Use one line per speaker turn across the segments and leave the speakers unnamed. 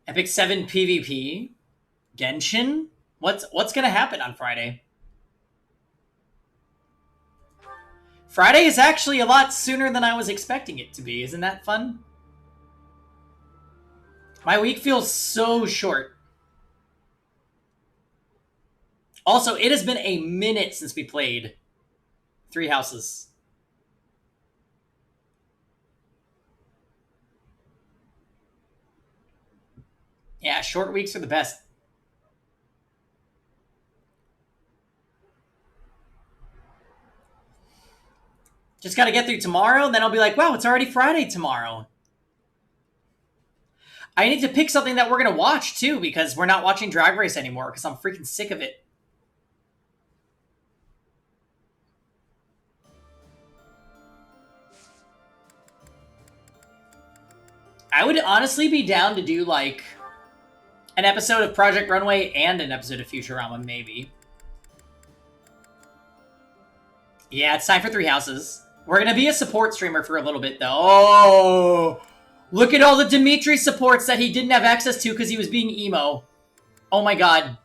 Epic 7 PvP? Genshin? What's gonna happen on Friday? Friday is actually a lot sooner than I was expecting it to be. Isn't that fun? My week feels so short. Also, it has been a minute since we played Three Houses. Yeah, short weeks are the best. Just gotta get through tomorrow, and then I'll be like, wow, it's already Friday tomorrow. I need to pick something that we're gonna watch, too, because we're not watching Drag Race anymore, because I'm freaking sick of it. I would honestly be down to do, like, an episode of Project Runway and an episode of Futurama, maybe. Yeah, it's time for Three Houses. We're gonna be a support streamer for a little bit, though. Oh! Look at all the Dimitri supports that he didn't have access to because he was being emo. Oh my god.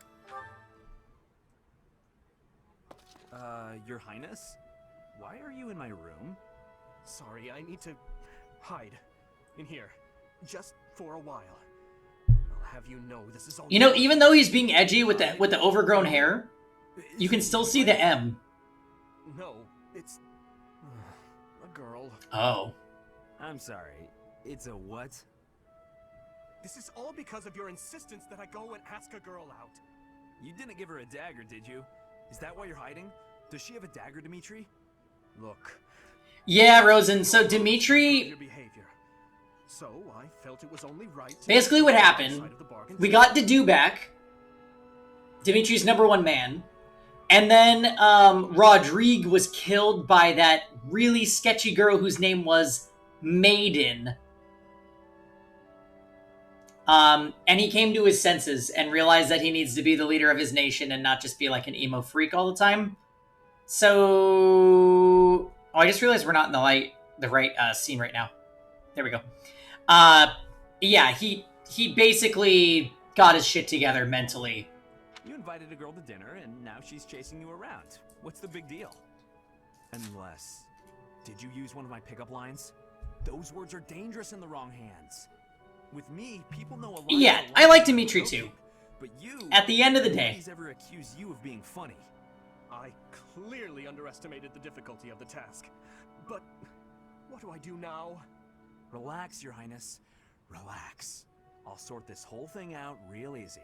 Your Highness? Why are you in my room?
Sorry, I need to hide in here, just for a while. I'll have you know this is all.
You know, even though he's being edgy with the overgrown hair, you can still see the M.
No, it's a girl.
Oh.
I'm sorry. It's a what?
This is all because of your insistence that I go and ask a girl out.
You didn't give her a dagger, did you? Is that why you're hiding? Does she have a dagger, Dimitri?
Look.
Yeah, Rosen. So Dimitri...
Your behavior. So I felt it was only right.
Basically what happened, we got Dedu back, Dimitri's #1 man, and then Rodrigue was killed by that really sketchy girl whose name was Maiden. And he came to his senses and realized that he needs to be the leader of his nation and not just be like an emo freak all the time. So... Oh, I just realized we're not in the right scene right now. There we go. Yeah, he basically got his shit together mentally.
You invited a girl to dinner, and now she's chasing you around. What's the big deal? Unless... Did you use one of my pickup lines? Those words are dangerous in the wrong hands. With me, people know a lot.
Yeah, I like Dimitri too.
But you...
At the end of the day...
Nobody's ever accused you of being funny.
I clearly underestimated the difficulty of the task. But what do I do now?
Relax, Your Highness. Relax. I'll sort this whole thing out real easy.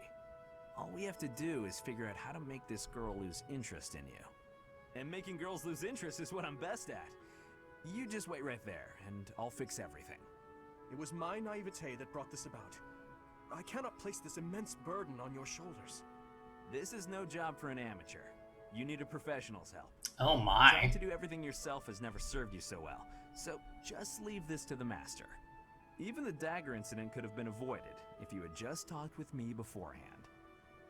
All we have to do is figure out how to make this girl lose interest in you. And making girls lose interest is what I'm best at. You just wait right there, and I'll fix everything.
It was my naivete that brought this about. I cannot place this immense burden on your shoulders.
This is no job for an amateur. You need a professional's help.
Oh my.
Trying to do everything yourself has never served you so well, so just leave this to the master. Even the dagger incident could have been avoided if you had just talked with me beforehand.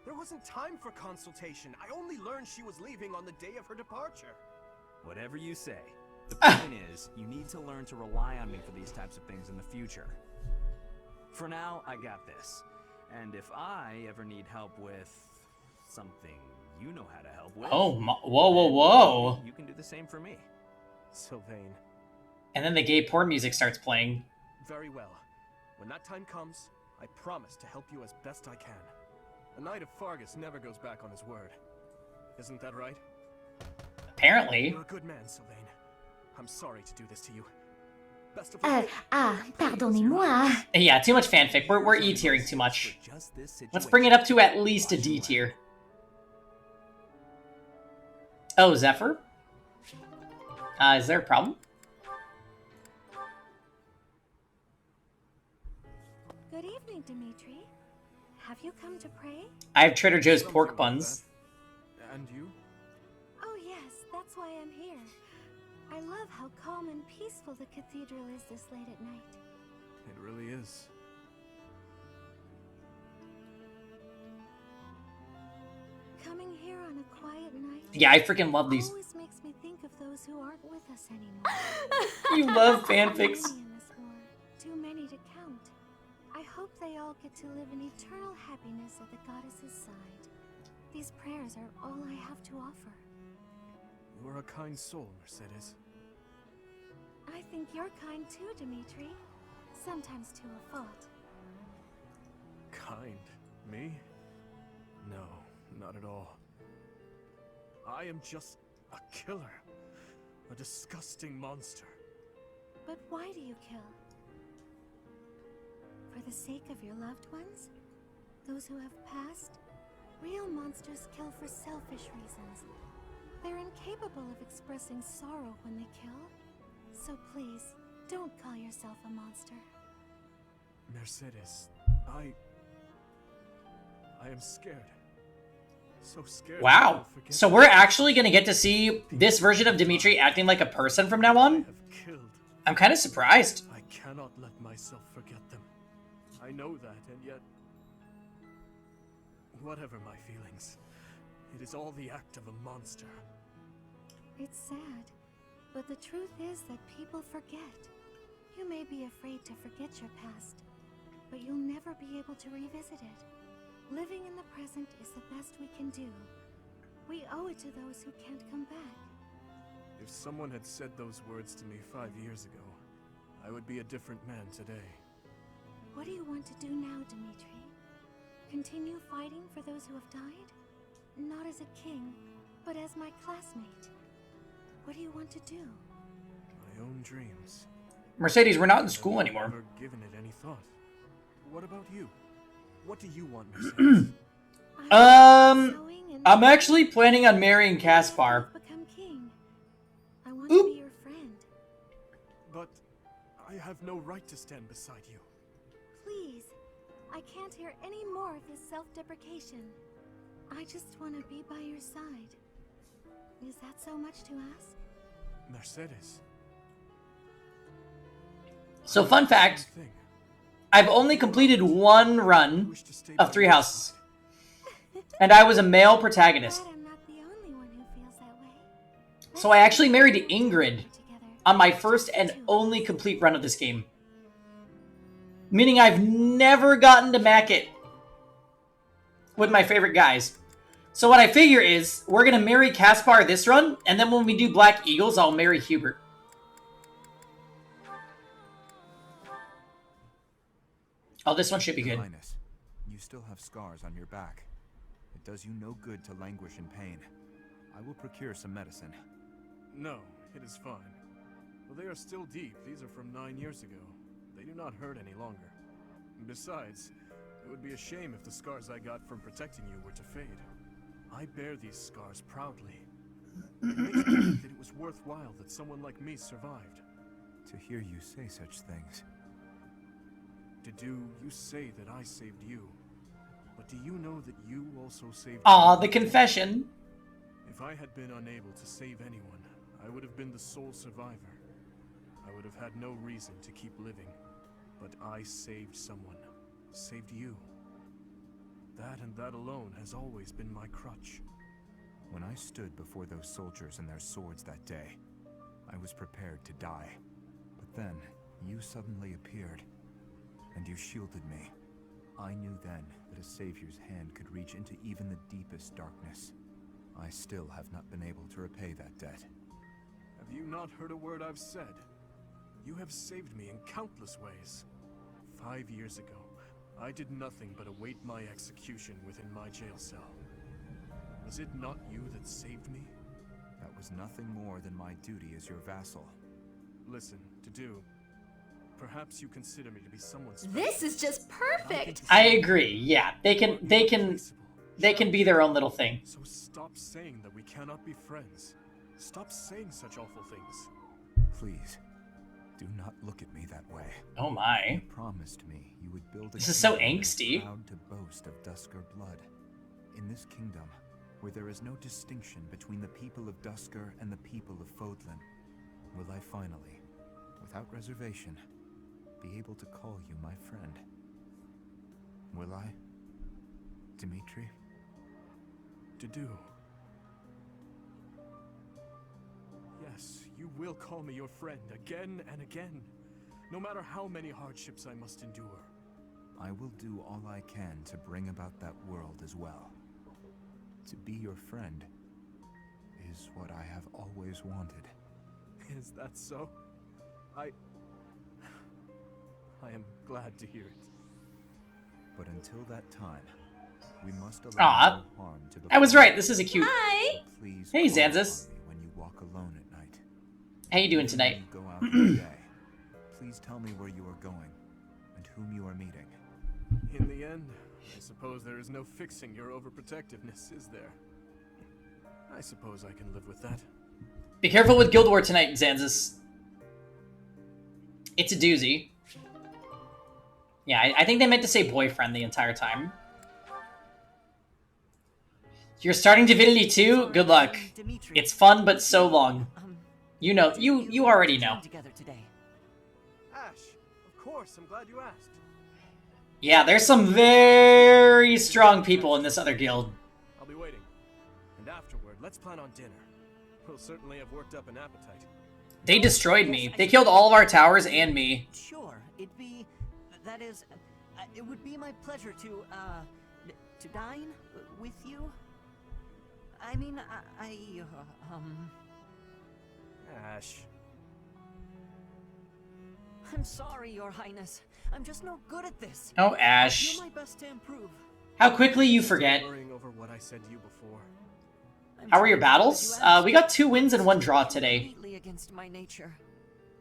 There wasn't time for consultation. I only learned she was leaving on the day of her departure.
Whatever you say. The point is, you need to learn to rely on me for these types of things in the future. For now, I got this. And if I ever need help with something you know how to help with...
Oh, whoa, whoa, whoa.
You can do the same for me.
Sylvain.
And then the gay porn music starts playing.
Very well. When that time comes, I promise to help you as best I can. A Knight of Fargus never goes back on his word. Isn't that right?
Apparently.
You're a good man, Sylvain. I'm sorry to do this to you. Best of luck.
Pardonnez-moi.
Yeah, too much fanfic. We're E-tiering too much. Let's bring it up to at least a D tier. Oh, Zephyr? Is there a problem?
Good evening, Dimitri. Have you come to pray?
I have Trader Joe's pork buns.
And you?
Oh yes, that's why I'm here. I love how calm and peaceful the cathedral is this late at night.
It really is.
Coming here on a quiet night.
Yeah, I freaking love these.
Always makes me think of those who aren't with us anymore.
You love fanfics.
Too many in this war. Too many to count. I hope they all get to live in eternal happiness at the goddess's side. These prayers are all I have to offer.
You are a kind soul, Mercedes.
I think you're kind too, Dimitri. Sometimes to a fault.
Kind? Me? No, not at all. I am just a killer. A disgusting monster.
But why do you kill? For the sake of your loved ones? Those who have passed? Real monsters kill for selfish reasons. They're incapable of expressing sorrow when they kill. So please, don't call yourself a monster.
Mercedes, I am scared. So scared.
Wow. So we're actually going to get to see this version of Dimitri acting like a person from now on? I'm kind of surprised.
I cannot let myself forget them. I know that, and yet... Whatever my feelings, it is all the act of a monster.
It's sad, but the truth is that people forget. You may be afraid to forget your past, but you'll never be able to revisit it. Living in the present is the best we can do. We owe it to those who can't come back.
If someone had said those words to me 5 years ago, I would be a different man today.
What do you want to do now, Dimitri? Continue fighting for those who have died? Not as a king, but as my classmate. What do you want to do?
My own dreams.
Mercedes, we're not in school anymore.
I've never given it any thought. What about you? What do you want, Mercedes?
I'm actually planning on marrying Caspar.
Become king. I want to be your friend.
But I have no right to stand beside you.
Please, I can't hear any more of this self-deprecation. I just want to be by your side. Is that so much to ask?
Mercedes.
So fun fact, I've only completed one run of Three Houses. And I was a male protagonist.
Glad I'm not the only one who feels that way.
So I actually married Ingrid on my first and only complete run of this game. Meaning I've never gotten to Mac it with my favorite guys. So what I figure is, we're going to marry Caspar this run, and then when we do Black Eagles, I'll marry Hubert. Oh, this one should be good.
Highness, you still have scars on your back. It does you no good to languish in pain. I will procure some medicine.
No, it is fine. Well, they are still deep. These are from 9 years ago. They do not hurt any longer. Besides, it would be a shame if the scars I got from protecting you were to fade. I bear these scars proudly. It makes me think that it was worthwhile that someone like me survived.
To hear you say such things.
You say that I saved you. But do you know that you also saved
Aw,
me?
the confession.
If I had been unable to save anyone, I would have been the sole survivor. I would have had no reason to keep living. But I saved someone. Saved you. That and that alone has always been my crutch.
When I stood before those soldiers and their swords that day, I was prepared to die. But then, you suddenly appeared, and you shielded me. I knew then that a savior's hand could reach into even the deepest darkness. I still have not been able to repay that debt.
Have you not heard a word I've said? You have saved me in countless ways. 5 years ago, I did nothing but await my execution within my jail cell. Was it not you that saved me?
That was nothing more than my duty as your vassal.
Listen, perhaps you consider me to be someone special.
This is just perfect.
I agree. Yeah, they can be their own little thing.
So stop saying that we cannot be friends. Stop saying such awful things.
Please, do not look at me that way.
Oh my.
You promised me you would build a
This is so
kingdom
angsty.
proud to boast of Duscar blood. In this kingdom, where there is no distinction between the people of Duscar and the people of Fodlan, will I finally, without reservation, be able to call you my friend? Will I, Dimitri?
Yes, you will call me your friend again and again, no matter how many hardships I must endure.
I will do all I can to bring about that world as well. To be your friend is what I have always wanted.
Is that so? I am glad to hear it.
But until that time, we must
Aw,
allow no harm to
I was
befall
right. This is a cute.
Hi!
Please
Hey,
call
Zanzis.
upon me when you walk alone at night.
How you doing
When
tonight?
you go out for the day, please tell me where you are going and whom you are meeting.
In the end, I suppose there is no fixing your overprotectiveness, is there? I suppose I can live with that.
Be careful with Guild War tonight, Zanzis. It's a doozy. Yeah, I think they meant to say boyfriend the entire time. You're starting Divinity 2? Good luck. It's fun, but so long. You know, you already know.
Ash, of course, I'm glad you asked.
Yeah, there's some very strong people in this other guild.
I'll be waiting. And afterward, let's plan on dinner. We'll certainly have worked up an appetite.
They destroyed me. They killed all of our towers and me.
Sure, it would be my pleasure to dine with you. I mean,
Ash.
I'm sorry, Your Highness. I'm just no good at this.
Oh,
I'll
Ash.
do my best to improve.
How quickly you forget.
Worrying over what I said to you before.
How were your battles? We got 2 wins and 1 draw today.
Completely against my nature.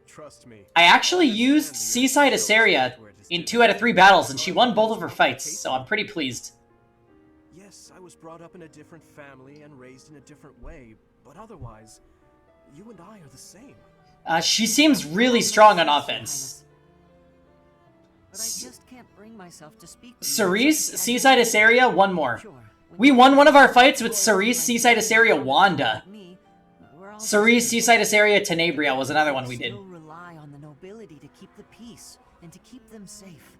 Trust me.
I actually used Seaside Asaria in 2 out of 3 battles, and she won both of her fights, so I'm pretty pleased.
Yes, I was brought up in a different family and raised in a different way, but otherwise, you and I are the same.
She seems really strong on offense.
But I just can't bring myself to speak.
Cerise, Seaside Asaria, 1 more.
Sure, when
We
you-
won one of our fights with Cerise, Seaside Asaria, Wanda.
Me, we're all
Cerise, Seaside Asaria, Tenebria was another one we did.
Still rely on the nobility to keep the peace and to keep them safe.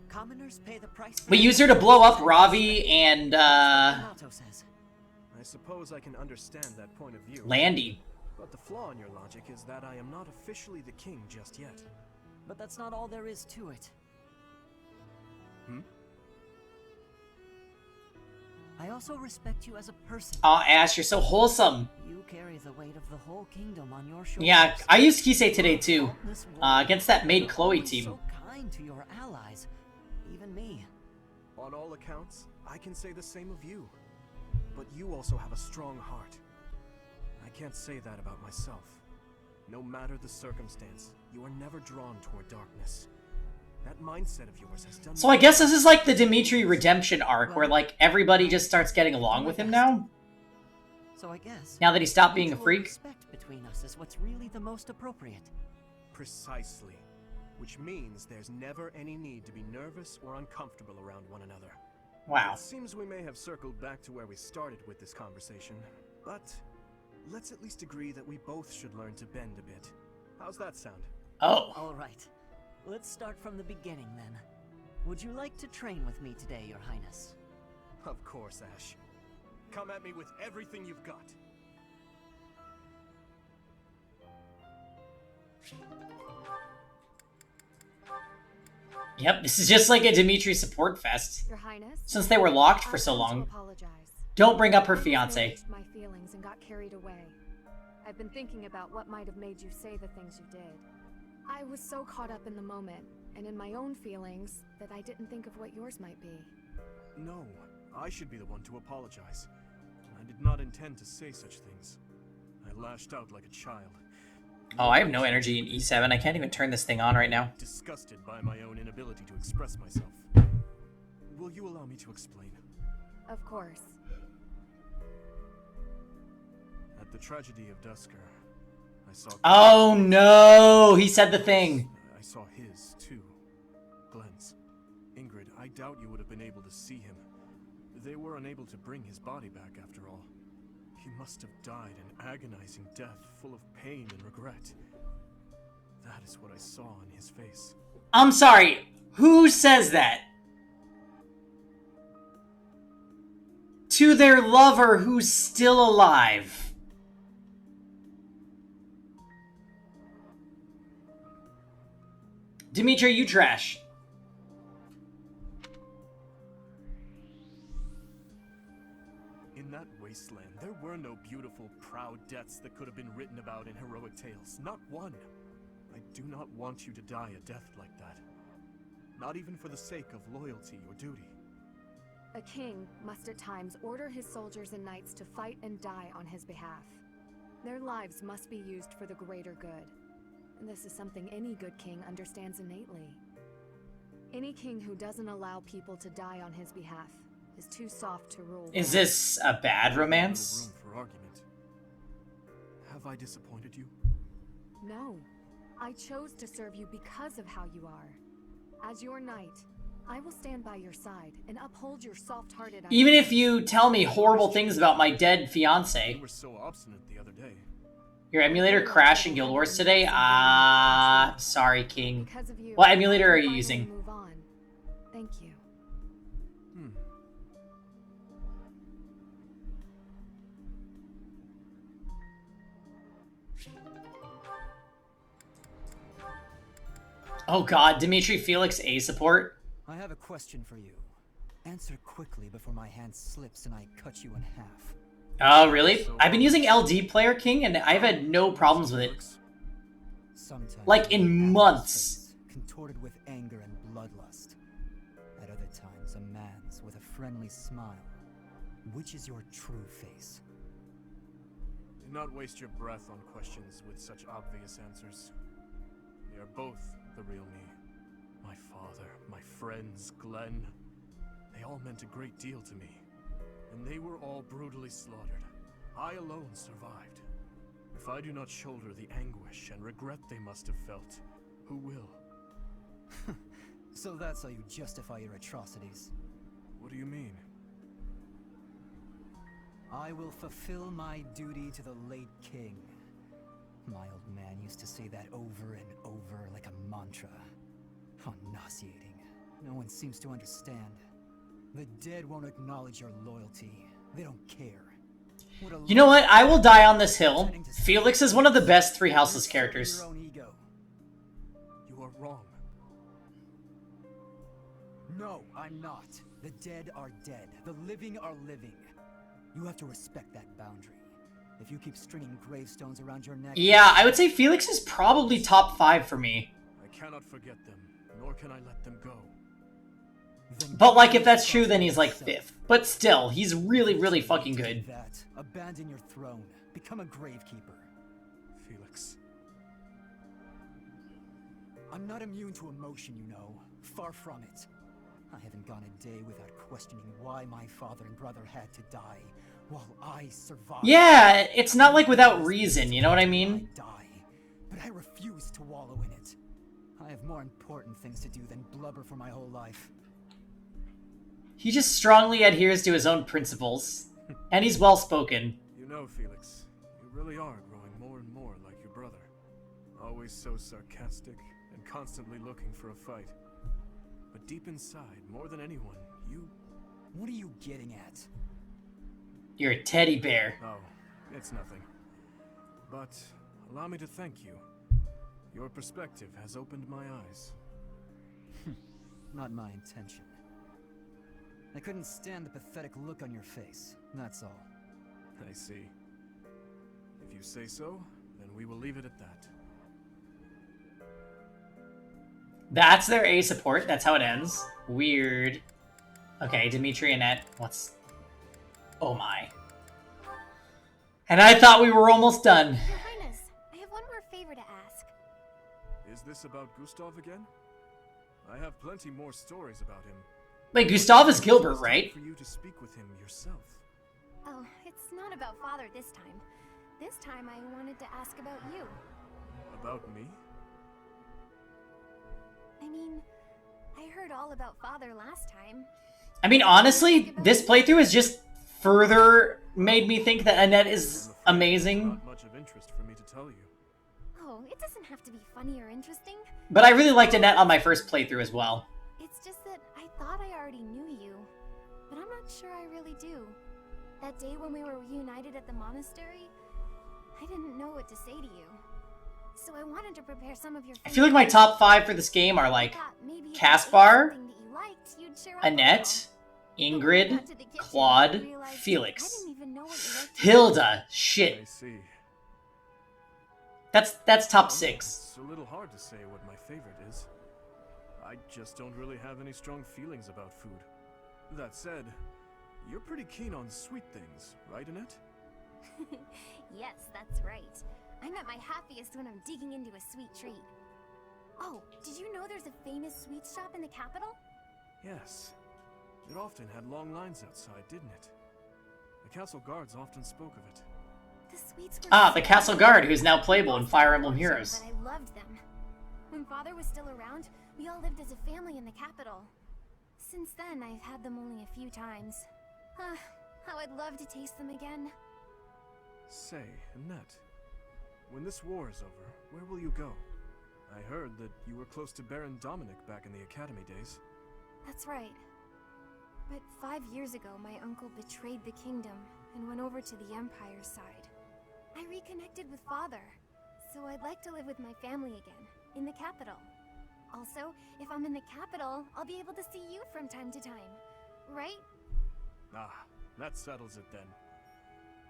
Commoners pay the price.
We used her to blow up Ravi and,
Motto says.
I suppose I can understand that point of view.
Landy.
But the flaw in your logic is that I am not officially the king just yet.
But that's not all there is to it.
Hmm?
I also respect you as a person.
Aw, Ash, you're so wholesome.
You carry the weight of the whole kingdom on your shoulders.
Yeah, I used Kisei today too.
Countless warriors
Against that Maid
who are
Chloe
always
team.
So kind to your allies, even me.
On all accounts, I can say the same of you. But you also have a strong heart. I can't say that about myself. No matter the circumstance, you are never drawn toward darkness. That mindset of yours has done.
So I guess this is like the Dimitri redemption arc, where like everybody just starts getting along with him now.
So I guess
Now that he stopped being a
mutual
freak.
respect between us is what's really the most appropriate.
Precisely. Which means there's never any need to be nervous or uncomfortable around one another.
Wow.
It seems we may have circled back to where we started with this conversation, but let's at least agree that we both should learn to bend a bit. How's that sound?
Oh.
All right. Let's start from the beginning then. Would you like to train with me today, Your Highness?
Of course, Ash. Come at me with everything you've got.
Yep, this is just like a Dimitri support fest.
Your Highness.
Since they were locked for
I've
so
come to
long.
apologize.
Don't bring up her
I
fiance.
mismanaged my feelings and got carried away. I've been thinking about what might have made you say the things you did. I was so caught up in the moment and in my own feelings that I didn't think of what yours might be.
No, I should be the one to apologize. I did not intend to say such things. I lashed out like a child.
Oh, I have no energy in E7. I can't even turn this thing on right now.
Disgusted by my own inability to express myself. Will you allow me to explain?
Of course.
At the tragedy of Dusker, I saw.
Oh no! He said the thing.
I saw his too. Glenn's. Ingrid, I doubt you would have been able to see him. They were unable to bring his body back after all. He must have died an agonizing death, full of pain and regret. That is what I saw on his face.
I'm sorry. Who says that? To their lover who's still alive. Dimitri, you trash.
In that wasteland, there were no beautiful, proud deaths that could have been written about in heroic tales. Not one. I do not want you to die a death like that. Not even for the sake of loyalty or duty.
A king must at times order his soldiers and knights to fight and die on his behalf. Their lives must be used for the greater good. And this is something any good king understands innately. Any king who doesn't allow people to die on his behalf is too soft to rule.
Is this a bad romance?
Room for argument. Have I disappointed you?
No. I chose to serve you because of how you are. As your knight, I will stand by your side and uphold your soft-hearted ideas.
Even if you tell me horrible things about my dead fiance.
You were so obstinate the other day.
Your emulator crashed in Guild Wars today? Sorry, King.
Because of you,
What emulator are you
I finally
using?
move on. Thank you.
Oh god, Dimitri Felix A support?
I have a question for you. Answer quickly before my hand slips and I cut you in half.
Oh, really? I've been using LD Player King and I've had no problems with it.
Sometimes
Like, in
a man's
months.
face, contorted with anger and bloodlust. At other times, a man's with a friendly smile. Which is your true face?
Do not waste your breath on questions with such obvious answers. They are both the real me. My father, my friends, Glenn. They all meant a great deal to me. And they were all brutally slaughtered. I alone survived. If I do not shoulder the anguish and regret they must have felt, who will?
So that's how you justify your atrocities.
What do you mean?
I will fulfill my duty to the late king. My old man used to say that over and over like a mantra. How nauseating. No one seems to understand. The dead won't acknowledge your loyalty. They don't care.
You know what? I will die on this hill. Felix is one of the best Three Houses characters.
Your own ego.
You are wrong.
No, I'm not. The dead are dead. The living are living. You have to respect that boundary. If you keep stringing gravestones around your neck...
Yeah, I would say Felix is probably top 5 for me.
I cannot forget them, nor can I let them go.
But like, if that's true, then he's like 5th. But still, he's really, really fucking good.
That. Abandon your throne. Become a gravekeeper.
Felix.
I'm not immune to emotion, you know. Far from it. I haven't gone a day without questioning why my father and brother had to die, while I survived.
Yeah, it's not like without reason, you know what I mean?
I die, but I refuse to wallow in it. I have more important things to do than blubber for my whole life.
He just strongly adheres to his own principles. And he's well-spoken.
You know, Felix, you really are growing more and more like your brother. Always so sarcastic and constantly looking for a fight. But deep inside, more than anyone, you...
What are you getting at?
You're a teddy bear.
Oh, it's nothing. But allow me to thank you. Your perspective has opened my eyes.
Not my intention. I couldn't stand the pathetic look on your face, that's all.
I see. If you say so, then we will leave it at that.
That's their A support. That's how it ends. Weird. Okay, Dimitri Annette. What's... Oh my. And I thought we were almost done.
Your Highness, I have one more favor to ask.
Is this about Gustav again? I have plenty more stories about him.
Wait, Gustav is Gilbert, right?
For you to speak with him yourself.
Oh, it's not about Father this time. This time I wanted to ask about you.
About me?
I mean, I heard all about Father last time.
I mean, honestly, this playthrough has just further made me think that Annette is amazing.
Not much of interest for me to tell you.
Oh, it doesn't have to be funny or interesting.
But I really liked Annette on my first playthrough as well.
It's just that I thought I already knew you, but I'm not sure I really do. That day when we were reunited at the monastery, I didn't know what to say to you. So I wanted to prepare some of your...
I feel like my top 5 for this game are like
thought maybe if I ate
Caspar,
something that you liked, you'd share out
Annette, Ingrid,
To the kitchen,
Claude,
I realized I
Felix,
didn't even know what you liked to
Hilda.
I
Shit,
see.
that's top
Well,
6.
It's a little hard to say what my favorite is. I just don't really have any strong feelings about food. That said, you're pretty keen on sweet things, right, Annette?
Yes, that's right. I'm at my happiest when I'm digging into a sweet treat. Oh, did you know there's a famous sweet shop in the capital?
Yes. It often had long lines outside, didn't it? The castle guards often spoke of it.
The sweets were
Ah,
so
the castle
good.
guard who's now playable in
Most
Fire
of them
Emblem
were
Heroes.
cheap, but I loved them. When Father was still around, we all lived as a family in the capital. Since then, I've had them only a few times. How I'd love to taste them again.
Say, Annette, when this war is over, where will you go? I heard that you were close to Baron Dominic back in the academy days.
That's right. But 5 years ago, my uncle betrayed the kingdom and went over to the Empire's side. I reconnected with Father, so I'd like to live with my family again, in the capital. Also, if I'm in the capital, I'll be able to see you from time to time, right?
Ah, that settles it then.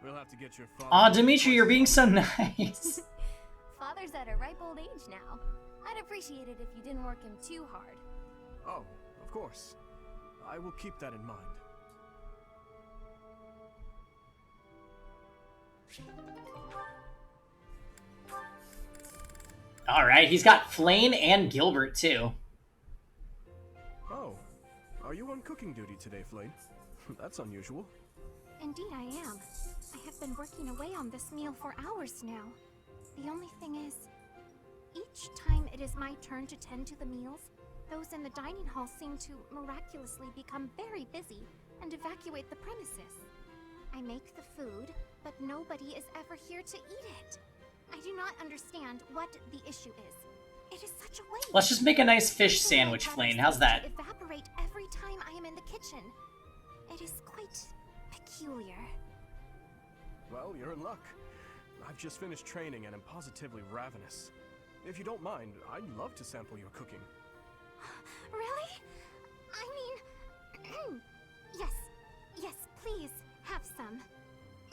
We'll have to get your father...
Aw, Dimitri, you're being so nice.
Father's at a ripe old age now. I'd appreciate it if you didn't work him too hard.
Oh, of course. I will keep that in mind.
Alright, he's got Flane and Gilbert, too.
Oh, are you on cooking duty today, Flane? That's unusual.
Indeed I am. I have been working away on this meal for hours now. The only thing is, each time it is my turn to tend to the meals, those in the dining hall seem to miraculously become very busy and evacuate the premises. I make the food, but nobody is ever here to eat it. I do not understand what the issue is. It is such a waste.
Let's just make a nice fish
The
sandwich,
food
Flane.
patterns
How's that?
seem to evaporate every time I am in the kitchen. It is quite peculiar.
Well, you're in luck. I've just finished training and am positively ravenous. If you don't mind, I'd love to sample your cooking.
Really? I mean, yes, please, have some.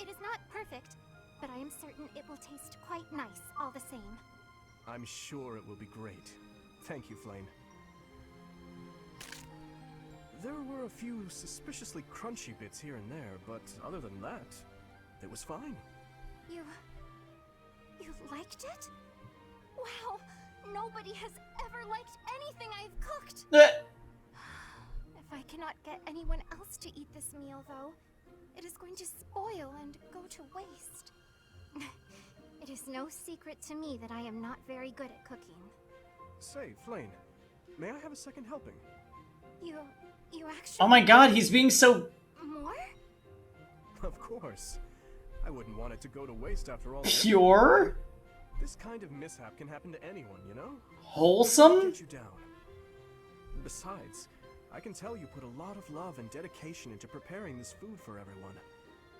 It is not perfect, but I am certain it will taste quite nice all the same.
I'm sure it will be great. Thank you, Flane. There were a few suspiciously crunchy bits here and there, but other than that, it was fine.
You liked it? Wow, nobody has ever liked anything I've cooked. If I cannot get anyone else to eat this meal, though, it is going to spoil and go to waste. It is no secret to me that I am not very good at cooking.
Say, Flane, may I have a second helping?
You actually...
Oh my god, he's being so...
More?
Of course. I wouldn't want it to go to waste after all.
pure?
This kind of mishap can happen to anyone, you know?
Wholesome?
Get you down. Besides, I can tell you put a lot of love and dedication into preparing this food for everyone.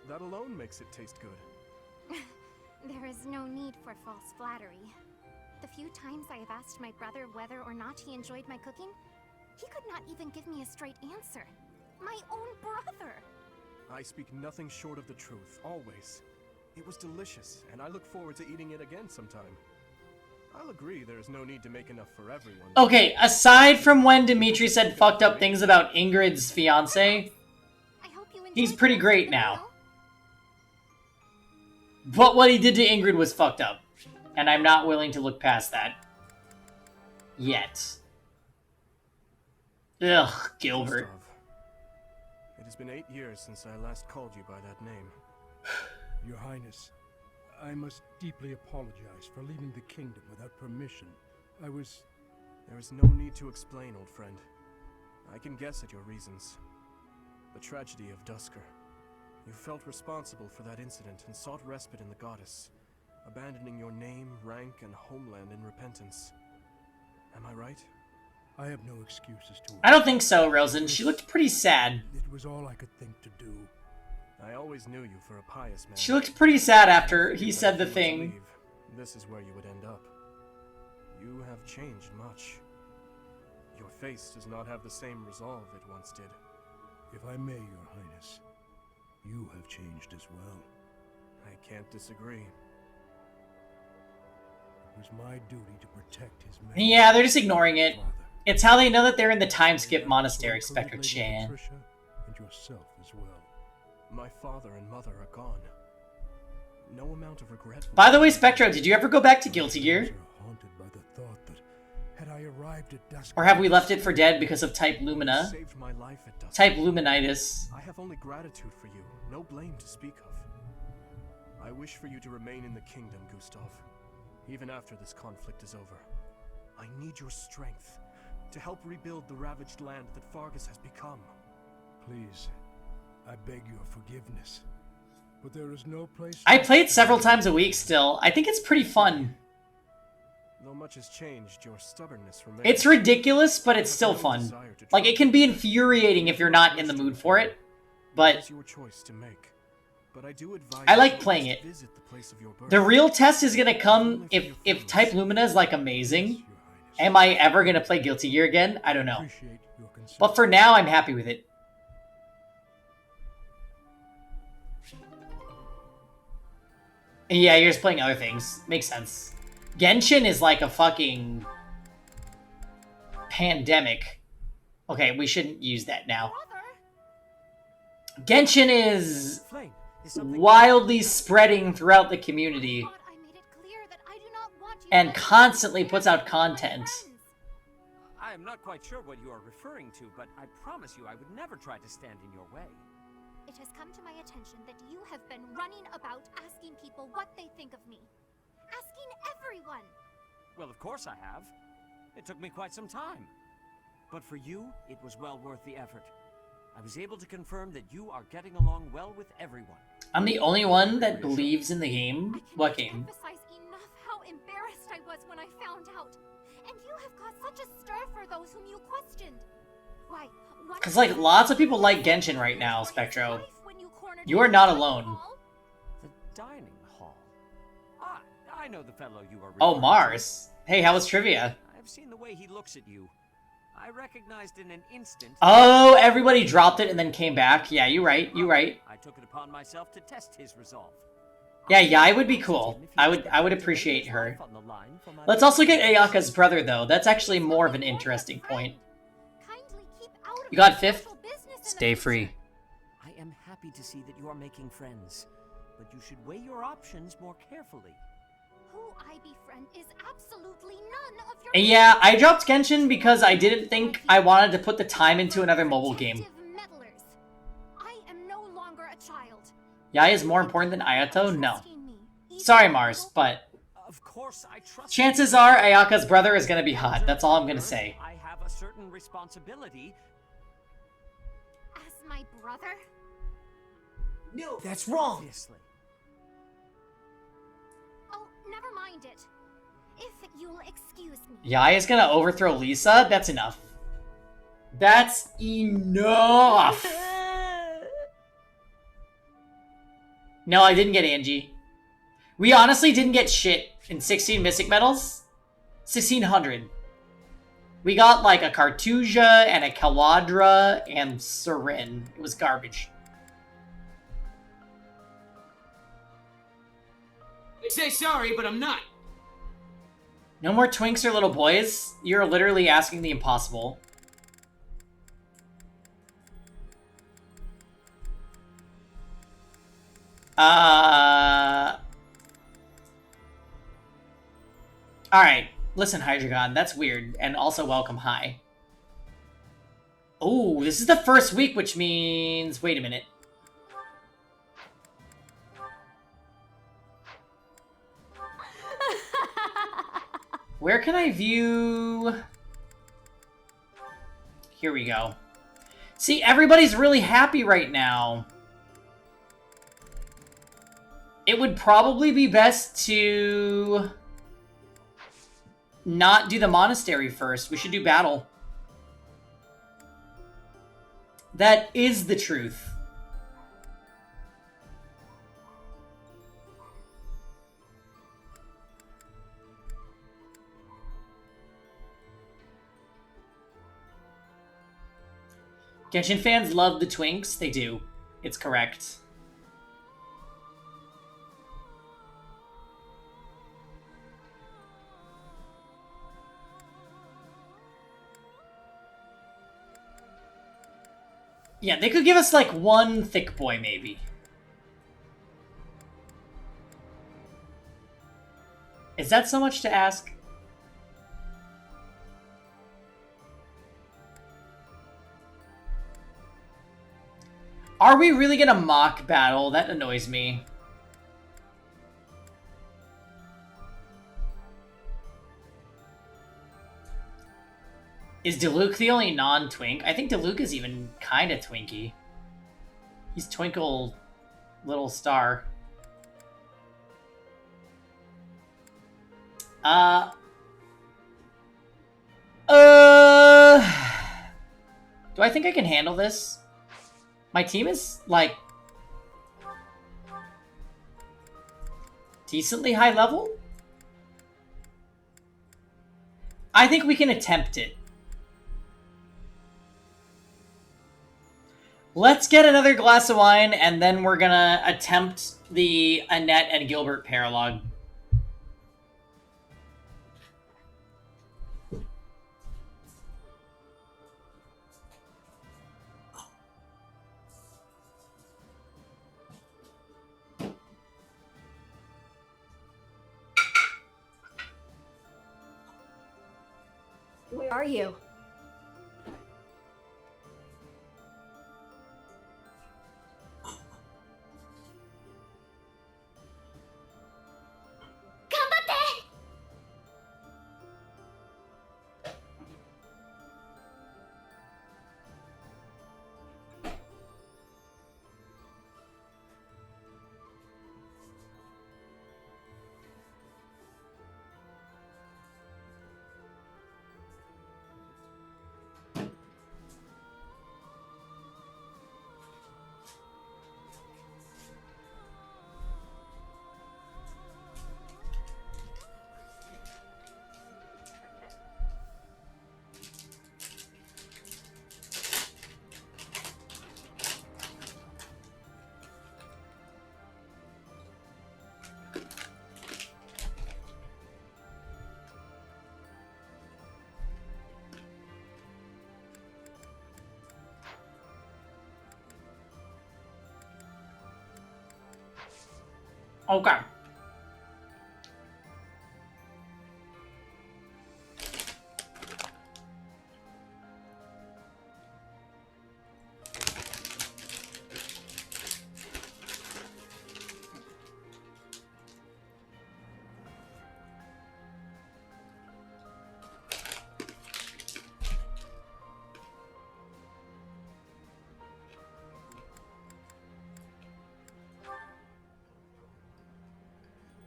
That alone makes it taste good.
There is no need for false flattery. The few times I have asked my brother whether or not he enjoyed my cooking, he could not even give me a straight answer. My own brother!
I speak nothing short of the truth, always. It was delicious, and I look forward to eating it again sometime. I'll agree there's no need to make enough for everyone.
Okay, aside from when Dimitri said fucked up things about Ingrid's fiance,
I hope you enjoyed
he's
the
pretty
rest
great
of the
now.
meal.
But what he did to Ingrid was fucked up. And I'm not willing to look past that. Yet. Ugh, Gilbert.
Gustav, it has been 8 years since I last called you by that name.
Your Highness, I must deeply apologize for leaving the kingdom without permission. There is
no need to explain, old friend. I can guess at your reasons. The tragedy of Dusker. You felt responsible for that incident and sought respite in the goddess, abandoning your name, rank, and homeland in repentance. Am I right?
I have no excuses to...
I don't think so, Rosen. She looked pretty sad.
It was all I could think to do.
I always knew you for a pious man.
She looked pretty sad after he said the
If you were to
thing.
leave, this is where you would end up. You have changed much. Your face does not have the same resolve it once did.
If I may, Your Highness, you have changed as well.
I can't disagree.
It was my duty to protect his men.
Yeah, they're just ignoring it.
Father.
It's how they know that they're in the time skip
I
monastery,
also
Spectre
included
Chan.
Patricia and yourself as well.
My father and mother are gone. No amount of regret.
By the way, Spectro, did you ever go back to Guilty
My
Gear?
ears are haunted by the thought that had I arrived at dusk,
Or have we left it for dead because of Type
You
Lumina?
saved my life at dusk.
Type Luminitis.
I have only gratitude for you, no blame to speak of. I wish for you to remain in the kingdom, Gustav. Even after this conflict is over. I need your strength to help rebuild the ravaged land that Fargus has become.
Please, I beg your forgiveness. But there is no place.
I played several times a week still. I think it's pretty fun.
Though much has changed, your stubbornness remains.
It's ridiculous, but it's still fun. Like, it can be infuriating if you're not in the mood for it, but
It's your choice to make. But I do advise
I like
you to
playing it.
visit the place of your birth.
the real test is gonna come if Type Lumina is, like, amazing.
Your Highness.
Am I ever gonna play Guilty Gear again? I don't know.
Appreciate your concern.
But for now, I'm happy with it. Yeah, you're just playing other things. Makes sense. Genshin is like a fucking pandemic. Okay, we shouldn't use that now. Genshin is
Flame, is something
wildly spreading throughout the community
Thought I made it clear that I do not want you
and
to
constantly puts out content.
I am not quite sure what you are referring to, but I promise you I would never try to stand in your way.
It has come to my attention that you have been running about asking people what they think of me. Asking everyone.
Well, of course I have. It took me quite some time. But for you, it was well worth the effort. I was able to confirm that you are getting along well with everyone.
I'm the only one that believes in the game. What game?
Emphasize enough how embarrassed I was when I found out. And you have caused such a stir for those whom you questioned. Why?
Because, like, lots of people like Genshin right now, Spectro. You are not alone.
The dining hall. Ah, I know the fellow you are
Oh,
referring to.
Mars. Hey, how was trivia?
I've seen the way he looks at you. I recognized in an instant.
Oh, everybody dropped it and then came back. Yeah, you're right. You're right.
I took it upon myself to test his resolve.
Yeah, Yai would be cool. I would appreciate her. Let's also get Ayaka's brother, though. That's actually more of an interesting point. You got fifth? Stay free.
I am happy to see that you are making friends, but you should weigh your options more carefully.
Who I befriend is absolutely none of your
And yeah, I dropped Genshin because I didn't think I wanted to put the time into another mobile game.
meddlers. I am no longer a child.
Yai is more important than Ayato? No. Sorry, Mars, but
Of course, I trust
chances are Ayaka's brother is gonna be hot. That's all I'm gonna say.
I have a certain responsibility.
As my brother?
No, that's wrong.
Obviously.
Oh, never mind it. If you'll excuse me.
Yai is gonna overthrow Lisa? That's enough. That's enough! No, I didn't get Angie. We honestly didn't get shit in 16 Mystic Medals. 1600. We got like a Cartusia and a Kawadra and Serin. It was garbage.
I say sorry, but I'm not.
No more twinks or little boys? You're literally asking the impossible. Alright. Listen, Hydreigon, that's weird. And also welcome, hi. Oh, this is the first week, which means... Wait a minute. Where can I view... Here we go. See, everybody's really happy right now. It would probably be best to... not do the monastery first. We should do battle. That is the truth. Genshin fans love the twinks. They do. It's correct. Yeah, they could give us like one thick boy, maybe. Is that so much to ask? Are we really gonna mock battle? That annoys me. Is Diluc the only non-twink? I think Diluc is even kind of twinky. He's Twinkle Little Star. Do I think I can handle this? My team is, like, decently high level? I think we can attempt it. Let's get another glass of wine, and then we're gonna attempt the Annette and Gilbert paralogue.
Where are you? Okay.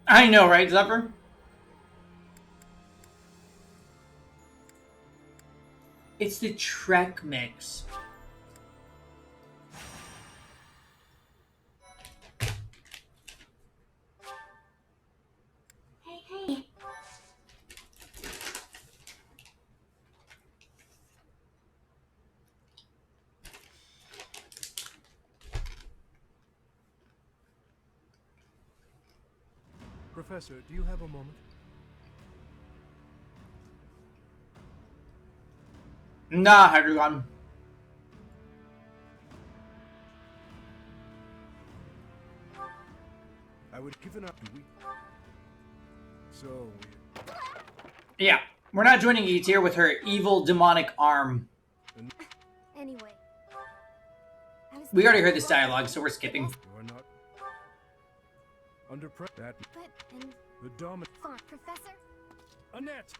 I know, right, Zephyr? It's the Trek mix.
Hey.
Professor, do you have a moment?
Nah, Hydreigon.
I would give it up to we. So
Yeah, we're not joining E tier with her evil demonic arm.
Anyway.
We already heard this dialogue, so we're skipping.
you are not under pressure. That
But, and
the dominant
font, Professor?
Annette.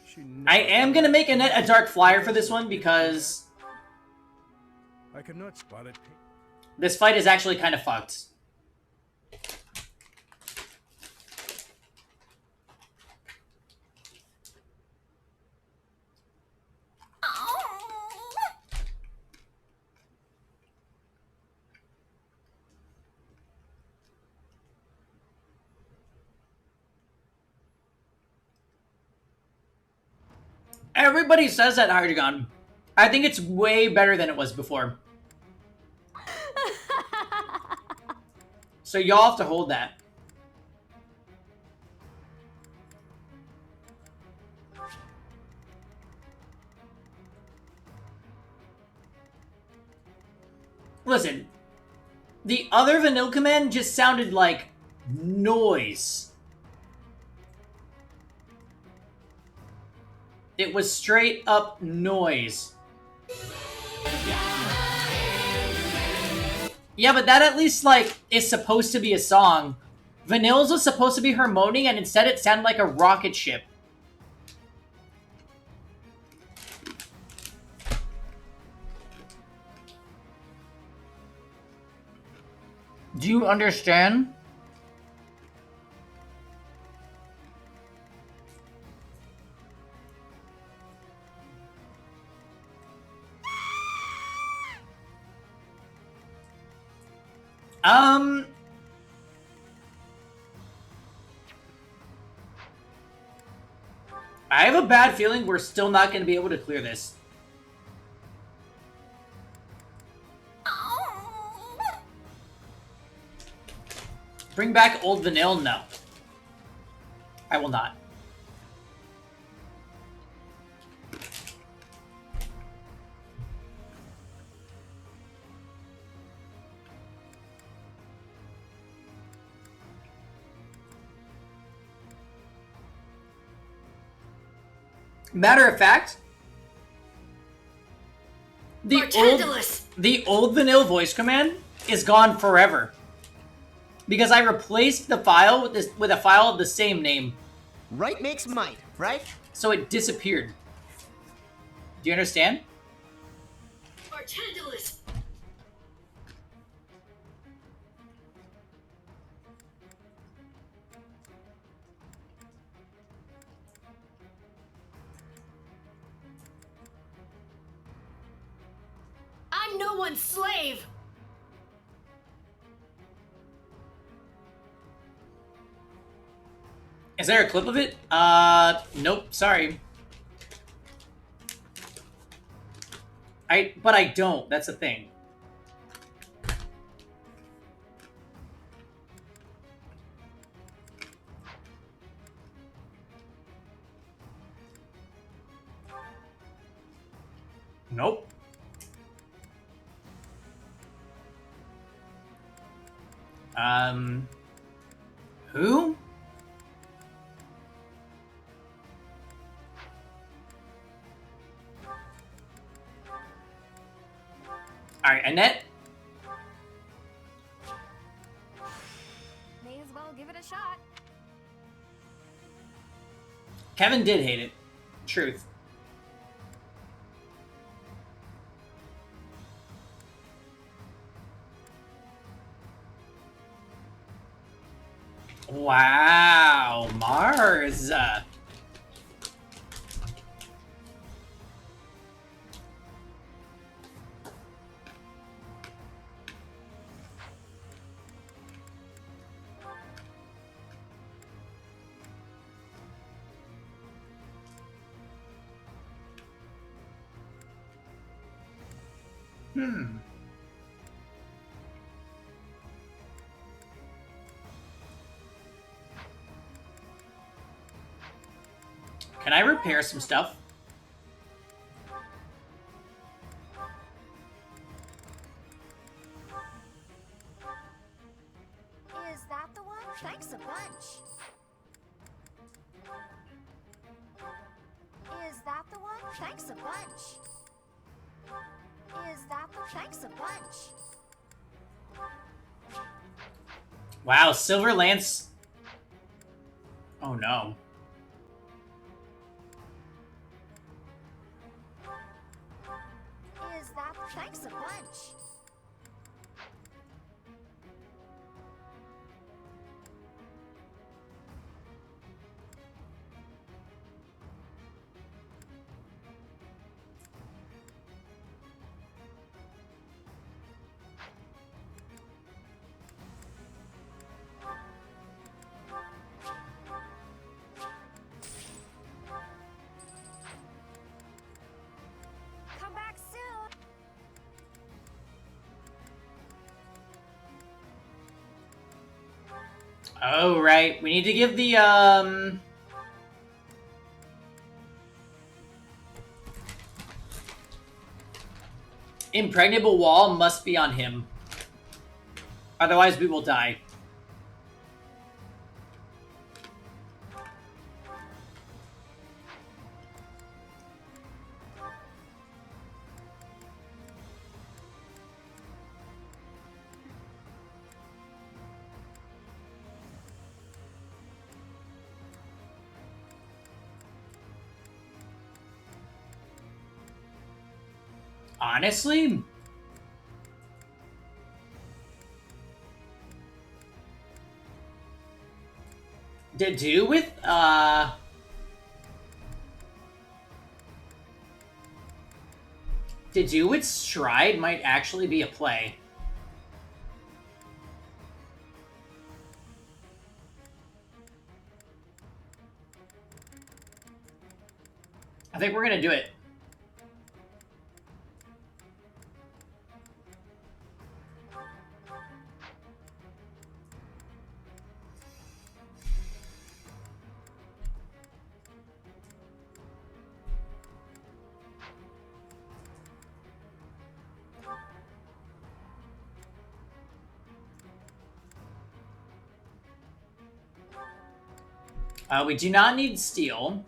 She
I am gonna make Annette a dark flyer for this one because
I cannot spot it.
this fight is actually kind of fucked. Everybody says that, Hydreigon. I think it's way better than it was before. So y'all have to hold that. Listen, the other Vanilla command just sounded like noise. It was straight up noise. Yeah, but that at least, like, is supposed to be a song. Vanilla's was supposed to be her moaning, and instead it sounded like a rocket ship. Do you understand? I have a bad feeling we're still not going to be able to clear this. Bring back old Vanilla? No. I will not. Matter of fact, the old Vanilla voice command is gone forever. Because I replaced the file with a file of the same name.
Right makes might, right?
So it disappeared. Do you understand?
I'm no one's slave!
Is there a clip of it? Nope, sorry. But I don't, that's the thing. Nope. Who? Alright, Annette?
May as well give it a shot.
Kevin did hate it. Truth. Wow, Mars. Can I repair some stuff?
Is that the one? Thanks a bunch. Is that the one? Thanks a bunch. Is that the... Thanks a bunch.
Wow, Silver Lance. Oh no.
Is that... Thanks a bunch. Come back
Oh, right. We need to give the, impregnable wall must be on him. Otherwise, we will die. Honestly? To do with, to do with Stride might actually be a play. I think we're gonna do it. We do not need steel.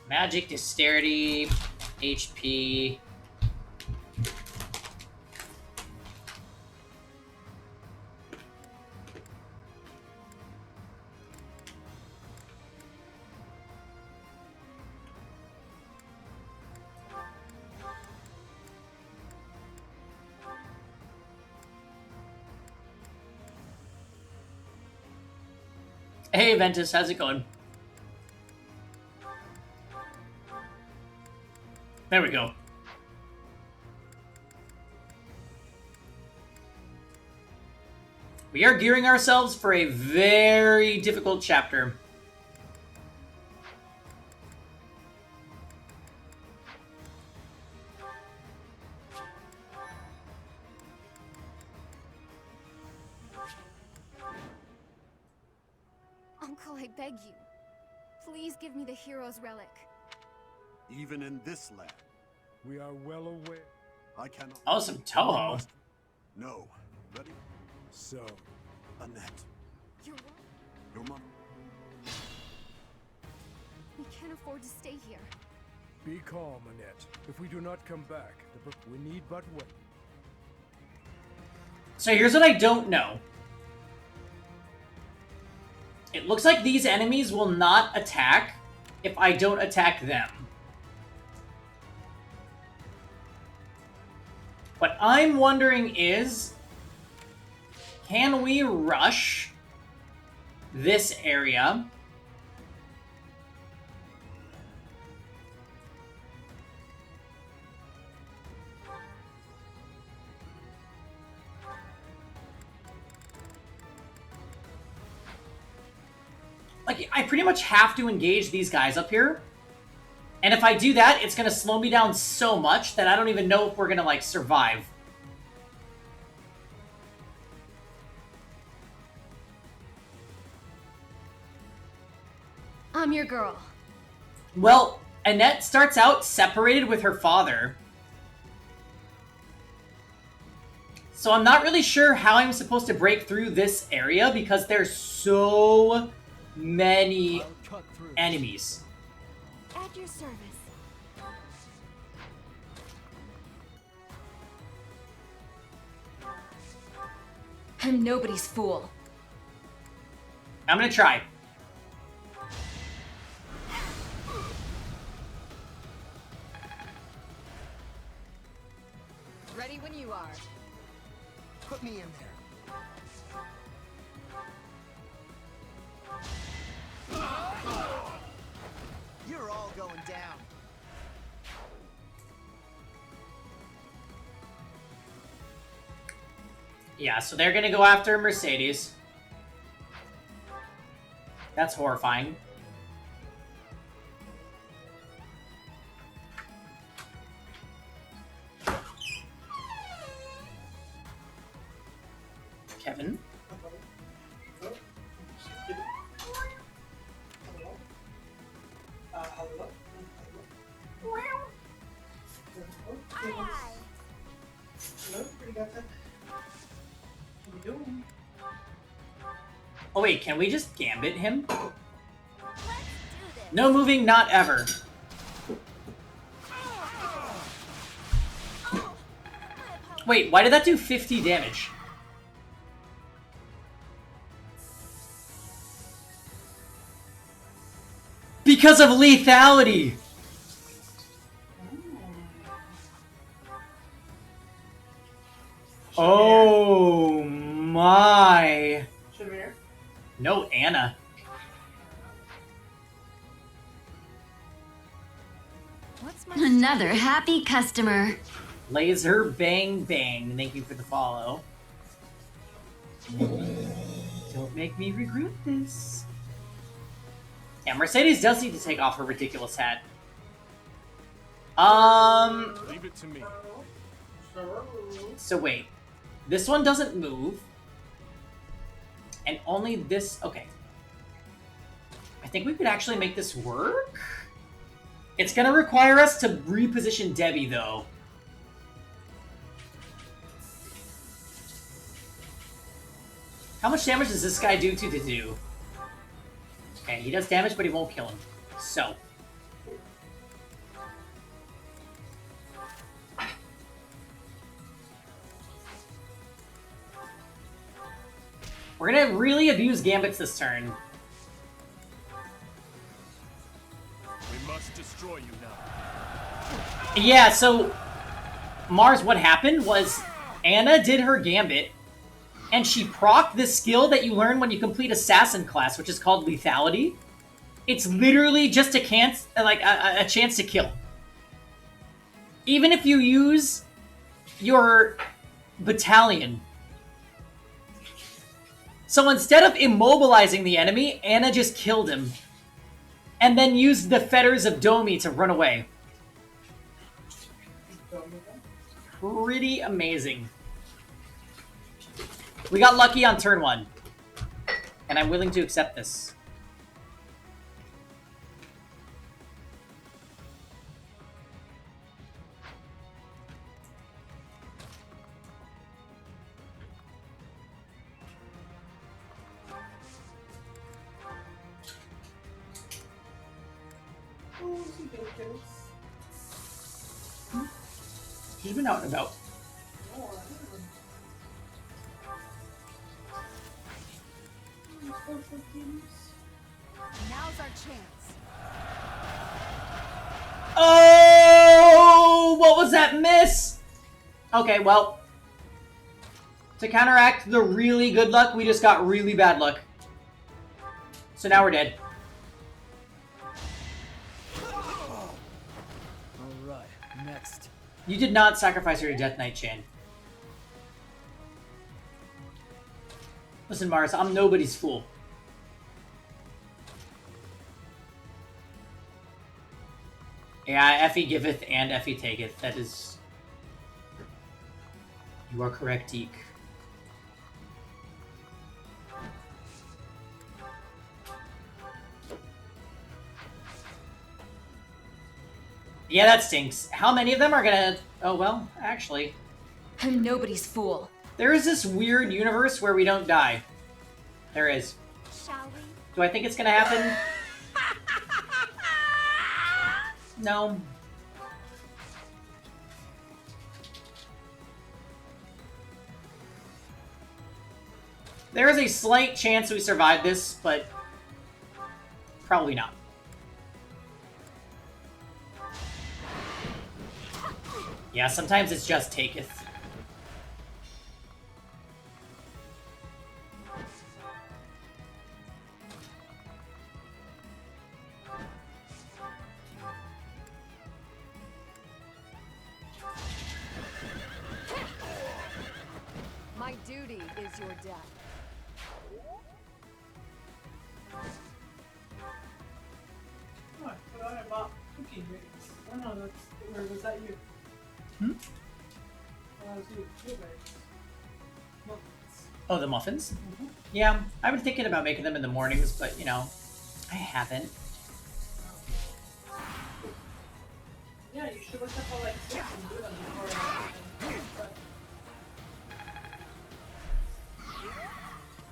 Magic, dexterity, HP. Hey, Ventus, how's it going? There we go. We are gearing ourselves for a very difficult chapter.
Uncle, I beg you. Please give me the hero's relic.
Even in this land.
We are well aware.
I cannot.
Oh, some Toho.
No. Ready?
So,
Annette.
Your
mom.
We can't afford to stay here.
Be calm, Annette. If we do not come back, we need but wait.
So here's what I don't know. It looks like these enemies will not attack if I don't attack them. What I'm wondering is, can we rush this area? Like, I pretty much have to engage these guys up here. And if I do that, it's going to slow me down so much that I don't even know if we're going to, like, survive.
I'm your girl.
Well, Annette starts out separated with her father. So I'm not really sure how I'm supposed to break through this area because there's so many enemies.
At your service.
I'm nobody's fool.
I'm gonna try.
Ready when you are.
Put me in there. You're all going down.
Yeah, so they're gonna go after Mercedes. That's horrifying. Kevin? Oh wait, can we just gambit him? No moving, not ever. Wait, why did that do 50 damage? Because of lethality! Oh my. No, Anna.
Another happy customer.
Laser bang bang. Thank you for the follow. Don't make me regret this. Yeah, Mercedes does need to take off her ridiculous hat.
Leave it to me.
So wait. This one doesn't move. And only this... Okay. I think we could actually make this work? It's gonna require us to reposition Debbie, though. How much damage does this guy do to do? Okay, he does damage, but he won't kill him. So. We're gonna really abuse Gambits this turn.
We must destroy you now.
Yeah, so... Mars, what happened was Anna did her Gambit, and she procced this skill that you learn when you complete Assassin class, which is called Lethality. It's literally just a chance to kill. Even if you use your battalion. So instead of immobilizing the enemy, Anna just killed him. And then used the Fetters of Domi to run away. Pretty amazing. We got lucky on turn 1. And I'm willing to accept this. He's been out and about.
Now's our chance.
Oh! What was that miss? Okay, well. To counteract the really good luck, we just got really bad luck. So now we're dead.
Alright, next.
You did not sacrifice her to Death Knight, Chan. Listen, Mars, I'm nobody's fool. Yeah, Effie giveth and Effie taketh. That is... You are correct, Deke. Yeah, that stinks. How many of them are gonna... Oh, well, actually.
I'm nobody's fool.
There is this weird universe where we don't die. There is.
Shall we?
Do I think it's gonna happen? No. There is a slight chance we survive this, but probably not. Yeah, sometimes it's just taketh.
death.
Oh, I thought I bought cookie rings. Oh no, that's, or was that you?
Hmm?
That was you. Blueberries. Muffins.
Oh, the muffins?
Mm-hmm.
Yeah, I've been thinking about making them in the mornings, but you know, I haven't.
Yeah, you should look up all like 6 and do them before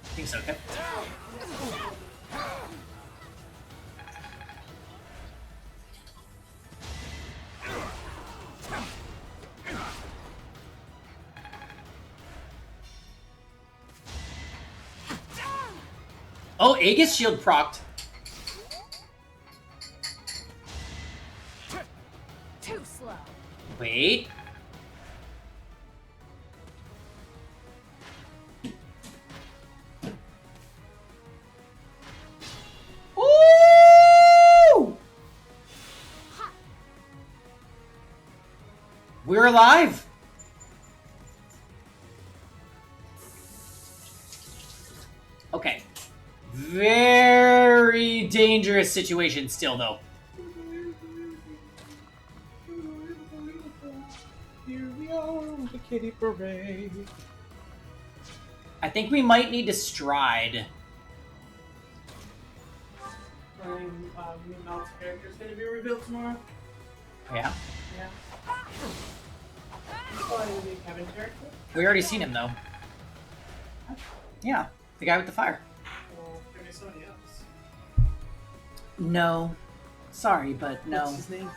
I think so, okay. Oh, Aegis shield procced.
Too slow.
Wait. Ooh! We're alive. Okay. Very dangerous situation still, though.
Here we are with the kitty parade.
I think we might need to stride.
Running Melt's character is going to be revealed tomorrow.
Yeah.
Yeah. Probably going to be a Kevin character.
We already seen him, though. Yeah. The guy with the fire.
Well, maybe somebody else.
No. Sorry, but no.
What's his name?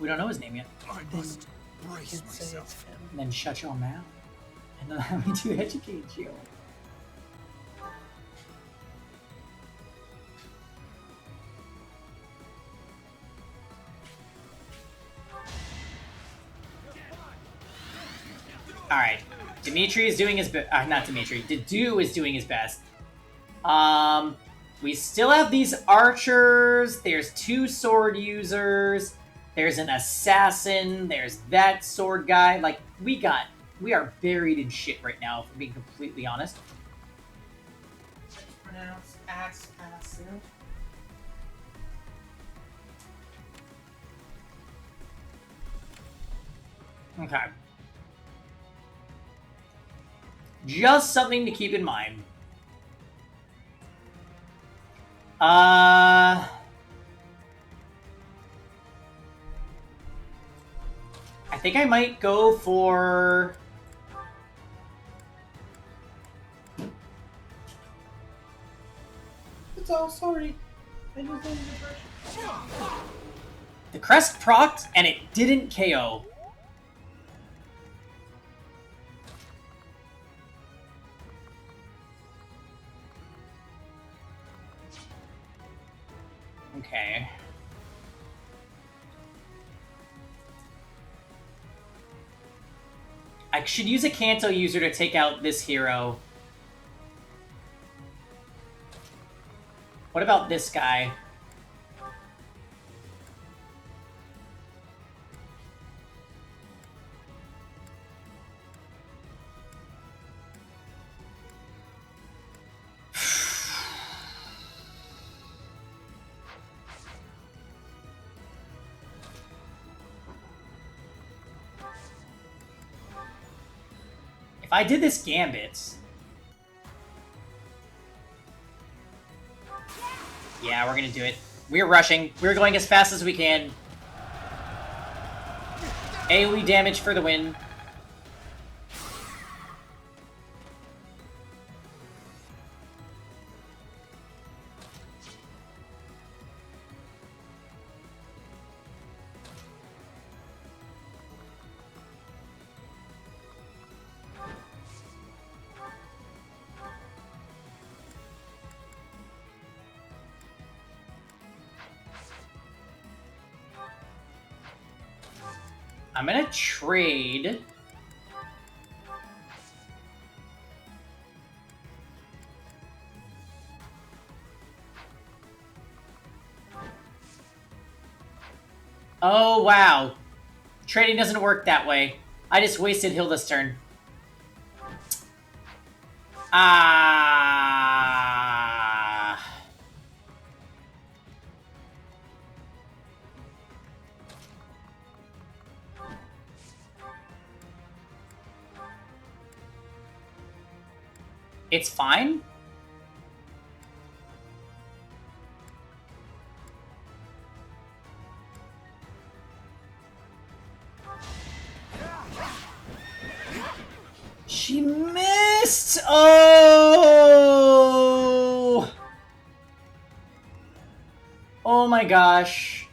We don't know his name yet.
I must brace myself.
And then shut your mouth. And allow me to educate you. Alright. Dimitri is doing his best. Not Dimitri. Dedu is doing his best. We still have these archers. There's 2 sword users. There's an assassin. There's that sword guy. Like, we are buried in shit right now, if I'm being completely honest.
Pronounce assassin.
Okay. Just something to keep in mind. I think I might go for...
It's all sorry. I just wanted to brush.
The crest procced, and it didn't KO. Okay. I should use a Kanto user to take out this hero. What about this guy? If I did this Gambit... Yeah, we're gonna do it. We're rushing. We're going as fast as we can. AoE damage for the win. I'm gonna trade. Oh, wow. Trading doesn't work that way. I just wasted Hilda's turn. Ah. It's fine. She missed! Oh! Oh my gosh.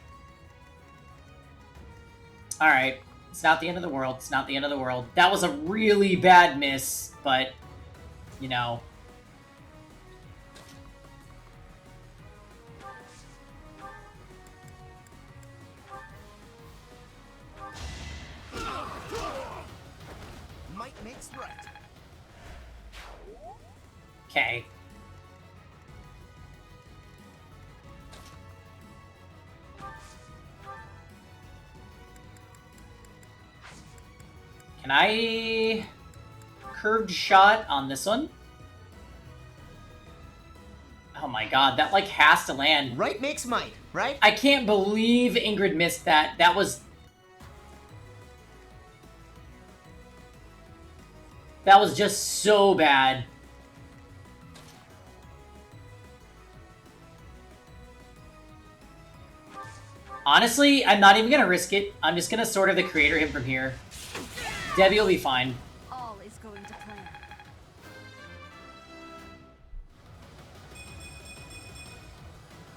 Alright. It's not the end of the world. It's not the end of the world. That was a really bad miss, but, you know.
Might makes right.
Okay. Can I curved shot on this one? Oh my god, that like has to land.
Right makes might, right?
I can't believe Ingrid missed that. That was just so bad. Honestly, I'm not even gonna risk it. I'm just gonna Sword of the Creator him from here. Debbie will be fine.
All is going to plan.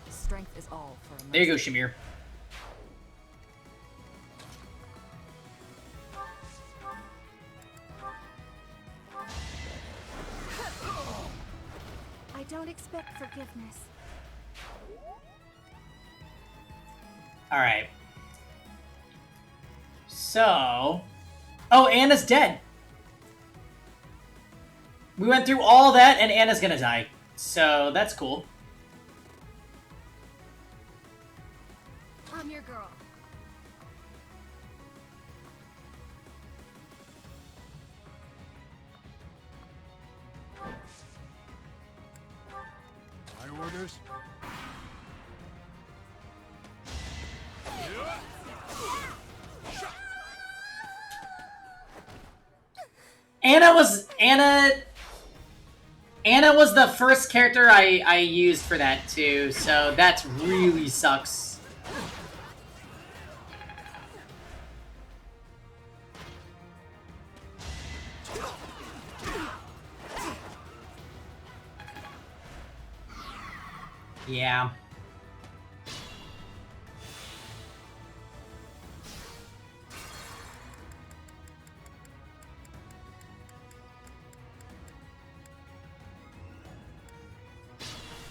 Strength is all for a
There you go, Shamir.
I don't expect forgiveness.
Alright. So... Oh, Anna's dead! We went through all that, and Anna's gonna die. So, that's cool.
I'm your girl.
My orders?
Anna was the first character I used for that too, so that's really sucks. Yeah.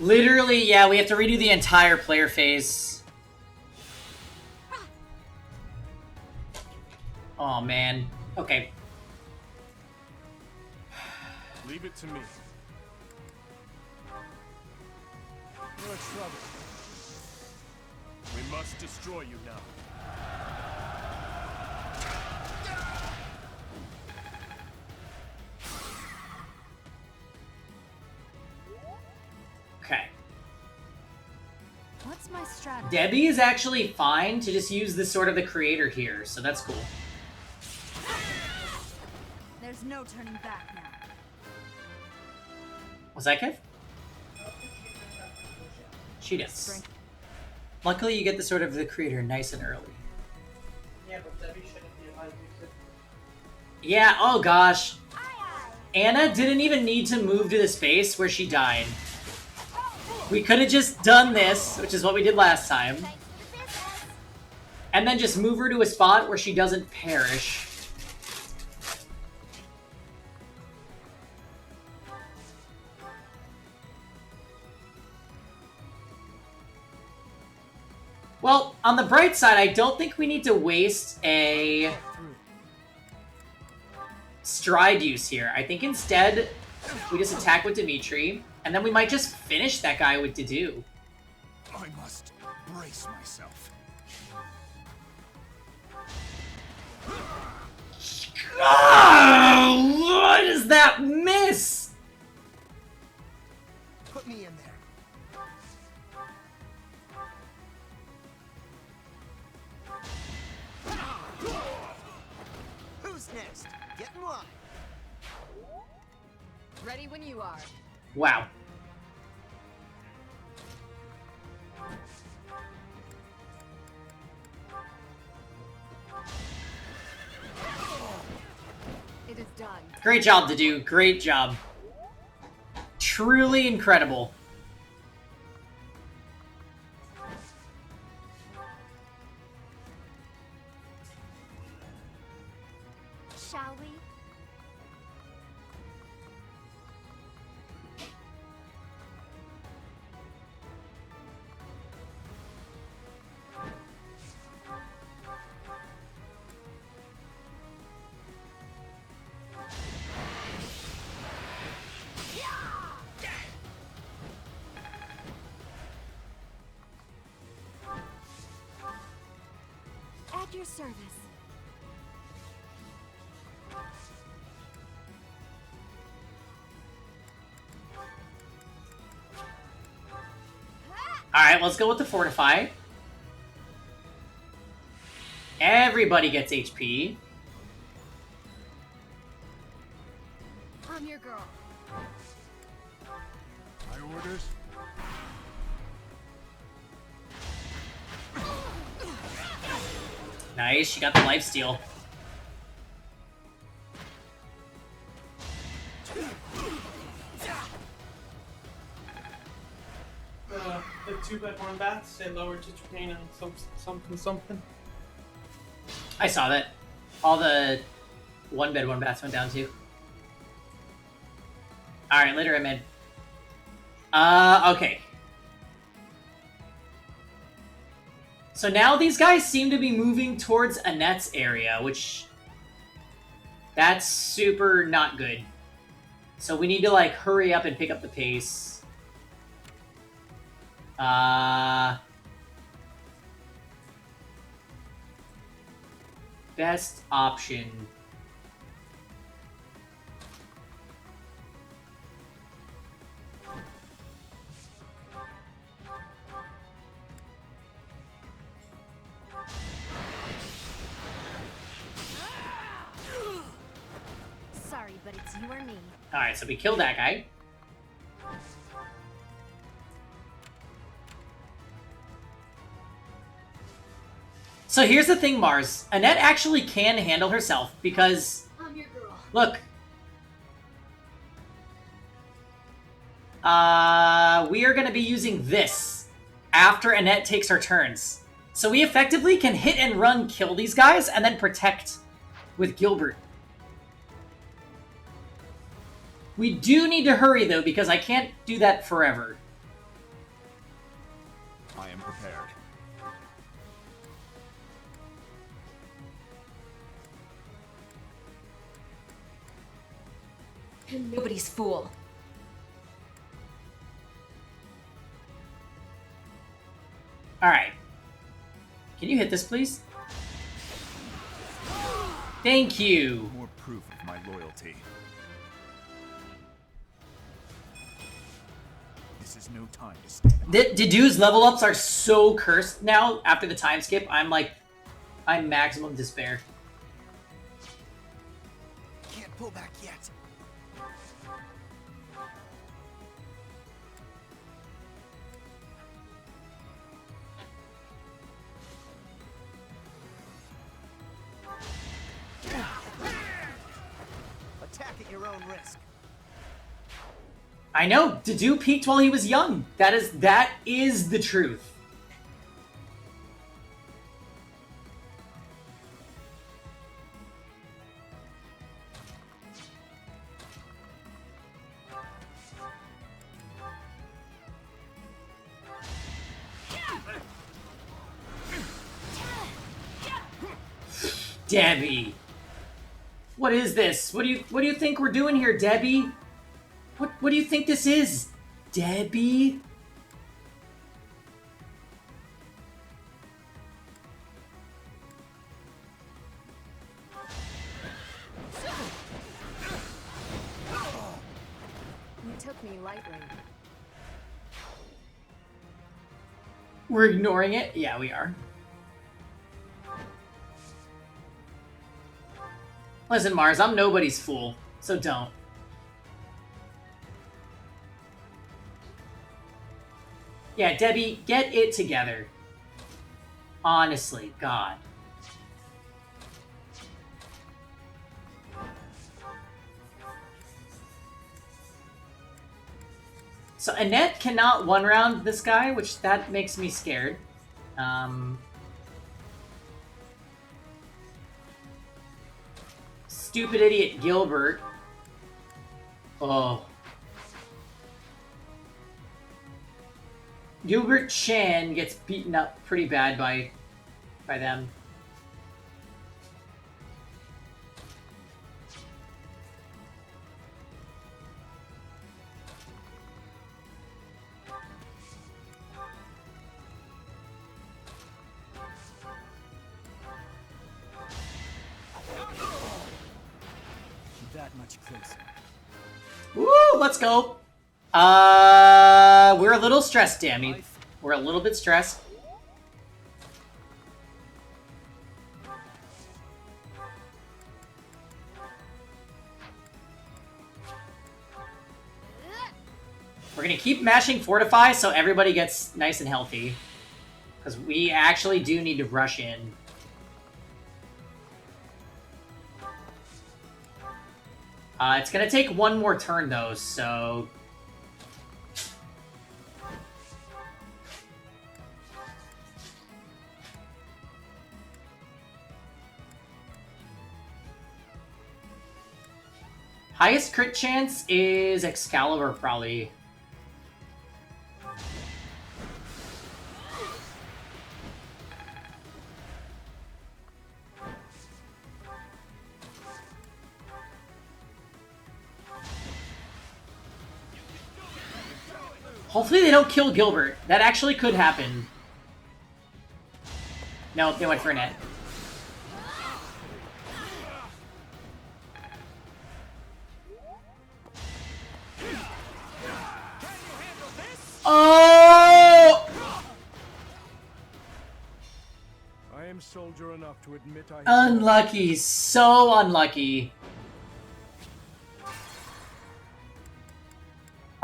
Literally, yeah, we have to redo the entire player phase. Oh, man. Okay.
Leave it to me. You're in trouble. We must destroy you now.
Okay.
What's my strategy?
Debbie is actually fine to just use the Sword of the Creator here, so that's cool.
There's no turning back now.
Was that Kev? She does. Luckily, you get the Sword of the Creator nice and early.
Yeah, but Debbie shouldn't be allowed to use it.
Yeah, oh gosh. Anna didn't even need to move to the space where she died. We could have just done this, which is what we did last time. And then just move her to a spot where she doesn't perish. Well, on the bright side, I don't think we need to waste a stride use here. I think instead, we just attack with Dimitri, and then we might just finish that guy with Dedue.
I must brace myself.
Oh, what is that miss?
next? Get in line.
Ready when you are.
Wow.
It is done.
Great job, Dedu. Great job. Truly incredible.
Shall we? At your service.
Alright, let's go with the Fortify. Everybody gets HP.
I'm your girl.
My orders?
Nice, she got the lifesteal.
The 2-bed 1 bath say lower teacher pain and something.
I saw that. All the 1-bed 1 baths went down too. Alright, later, Ahmed. Okay. So now these guys seem to be moving towards Annette's area, which... that's super not good. So we need to, like, hurry up and pick up the pace. Best option.
Sorry, but it's you or me.
Alright, so we killed that guy. So here's the thing, Mars. Annette actually can handle herself because...
I'm your girl.
Look. We are going to be using this after Annette takes her turns. So we effectively can hit and run, kill these guys, and then protect with Gilbert. We do need to hurry, though, because I can't do that forever.
I am prepared.
Nobody's fool.
Alright. Can you hit this, please? Thank you.
More proof of my loyalty. This is no time to stand.
Dedu's level ups are so cursed now after the time skip. I'm maximum despair.
Can't pull back yet. Attack at your own risk.
I know, Dedu peaked while he was young. That is the truth. Debbie. What is this? What do you think we're doing here, Debbie? What do you think this is? Debbie?
You took me lightly.
We're ignoring it? Yeah, we are. Listen, Mars, I'm nobody's fool, so don't. Yeah, Debbie, get it together. Honestly, God. So Annette cannot one-round this guy, which that makes me scared. Stupid idiot Gilbert. Oh. Gilbert Chan gets beaten up pretty bad by them.
That much closer.
Woo! Let's go. We're a little stressed, Dammy. We're a little bit stressed. We're gonna keep mashing Fortify so everybody gets nice and healthy. Because we actually do need to rush in. It's gonna take one more turn though, so... Highest crit chance is Excalibur, probably. Hopefully they don't kill Gilbert. That actually could happen. No, they went for a net. Oh!
I am soldier enough to admit I...
Unlucky. So unlucky.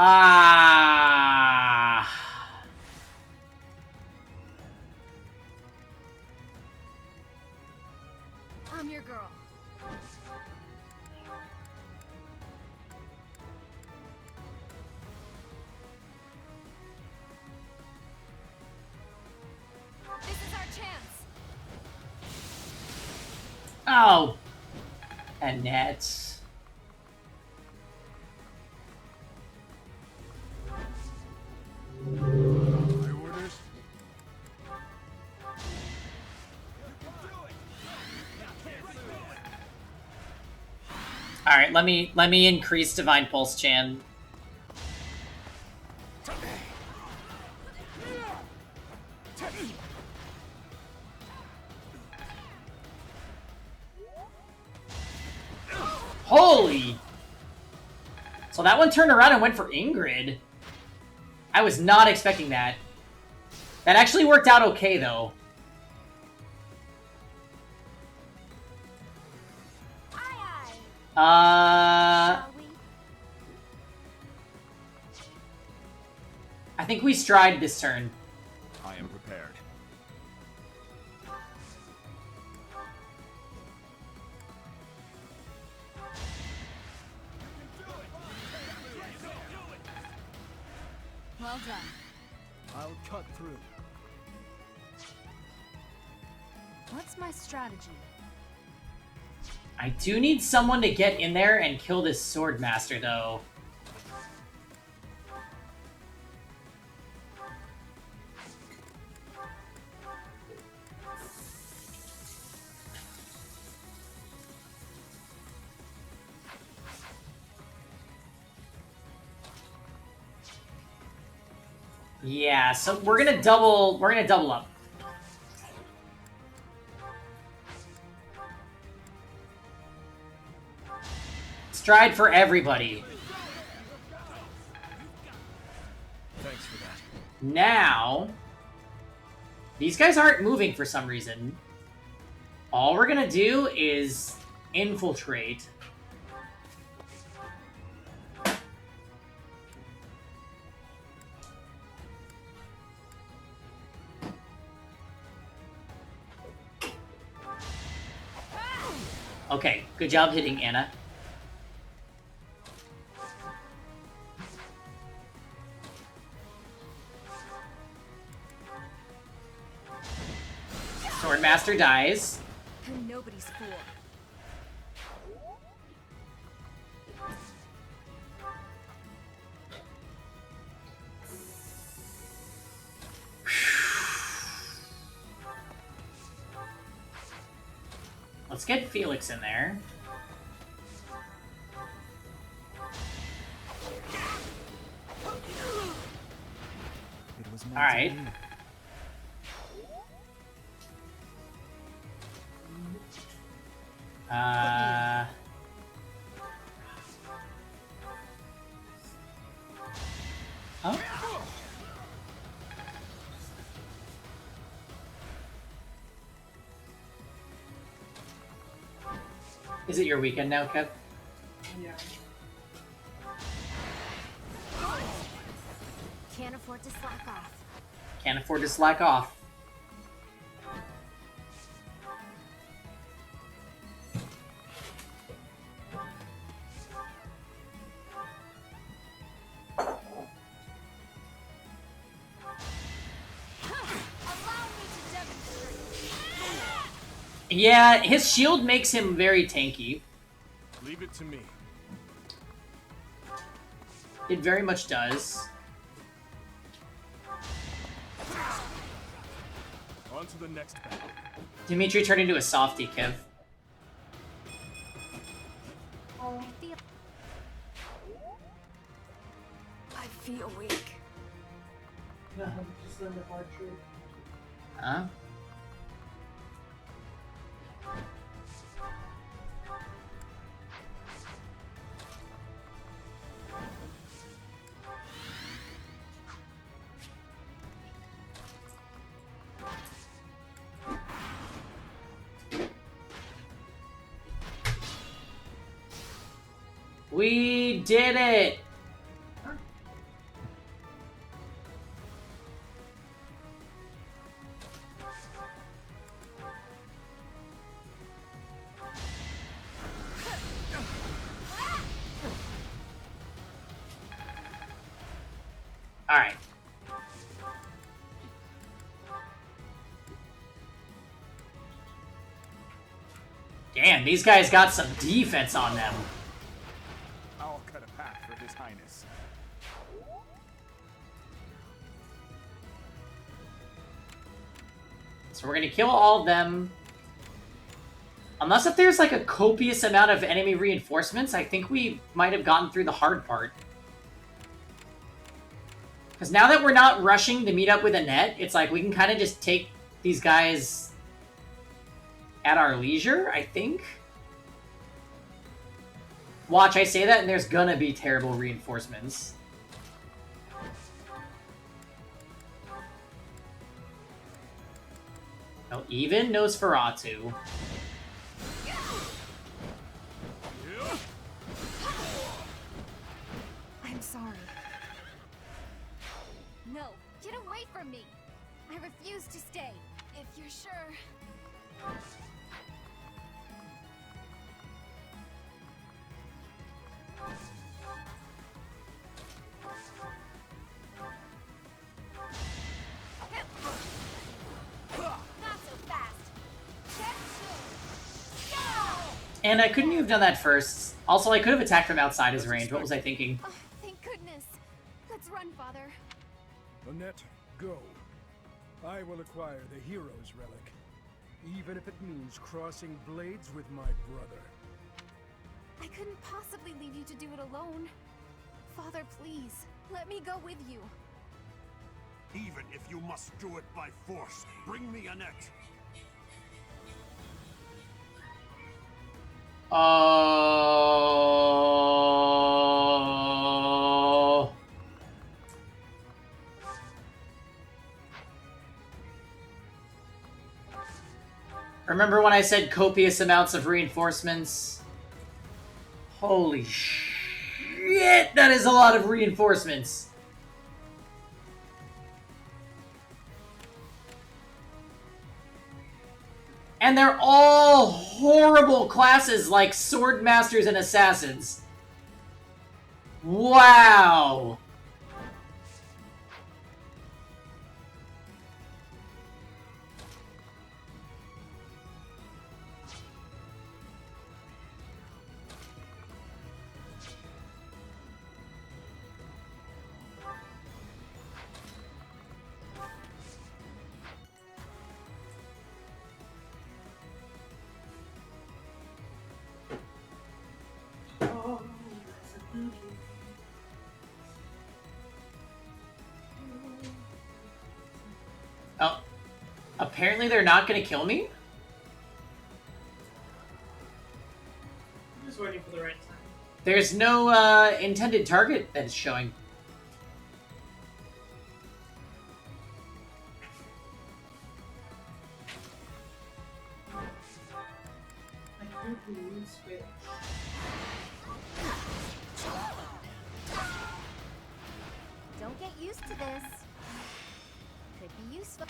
Ah.
I'm your girl. This is our chance.
Oh. Annette.
My orders?
Alright, let me increase Divine Pulse Chan. Holy! So that one turned around and went for Ingrid. I was not expecting that. That actually worked out okay, though. I think we stride this turn.
I am prepared.
Well done.
I'll cut through.
What's my strategy?
I do need someone to get in there and kill this Sword Master, though. Yeah, so we're gonna double up. Stride for everybody.
Thanks for that.
Now, these guys aren't moving for some reason. All we're gonna do is Infiltrate. Okay, good job hitting Anna. Swordmaster dies.
I'm nobody's fool.
Let's get Felix in there.
It was meant
All right.
to be.
Huh? Is it your weekend now, Kev?
Yeah.
Can't afford to slack off.
Can't afford to slack off. Yeah, his shield makes him very tanky.
Leave it to me.
It very much does.
On to the next battle.
Dimitri turned into a softie, Kev.
I feel weak.
No, just learned the archery.
Huh? We did it! Alright. Damn, these guys got some defense on them.
I'll cut a path for His Highness.
So we're gonna kill all of them. Unless if there's like a copious amount of enemy reinforcements, I think we might have gotten through the hard part. Because now that we're not rushing to meet up with Annette, it's like we can kind of just take these guys at our leisure, I think. Watch, I say that and there's gonna be terrible reinforcements. No, even Nosferatu.
I'm sorry. No, get away from me! I refuse to stay. If you're sure. Not so fast.
And I couldn't have done that first. Also, I could have attacked from outside his range. What was I thinking?
Oh, thank goodness. Let's run, Father.
Annette, go. I will acquire the hero's relic, even if it means crossing blades with my brother.
I couldn't possibly leave you to do it alone. Father, please, let me go with you.
Even if you must do it by force, bring me Annette.
Oh. Remember when I said copious amounts of reinforcements? Holy shit, that is a lot of reinforcements. And they're all horrible classes like sword masters and assassins. Wow. Oh, apparently they're not gonna kill me?
I'm just waiting for the right time.
There's no intended target that is showing.
I heard the moon switch.
Don't get used to this. Could be useful.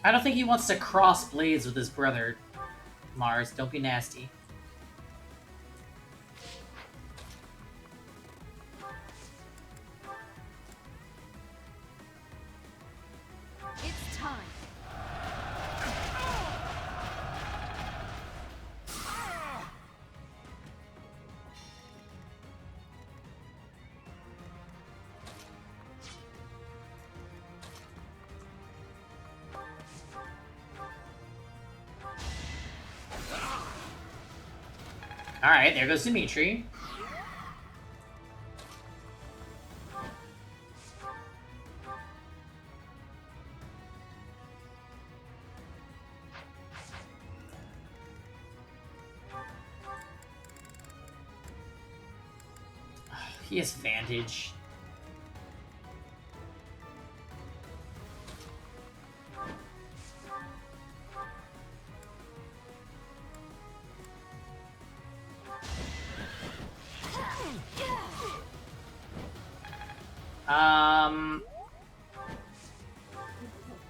I don't think he wants to cross blades with his brother. Mars, don't be nasty.
It's time.
Alright, there goes Dimitri. He has Vantage.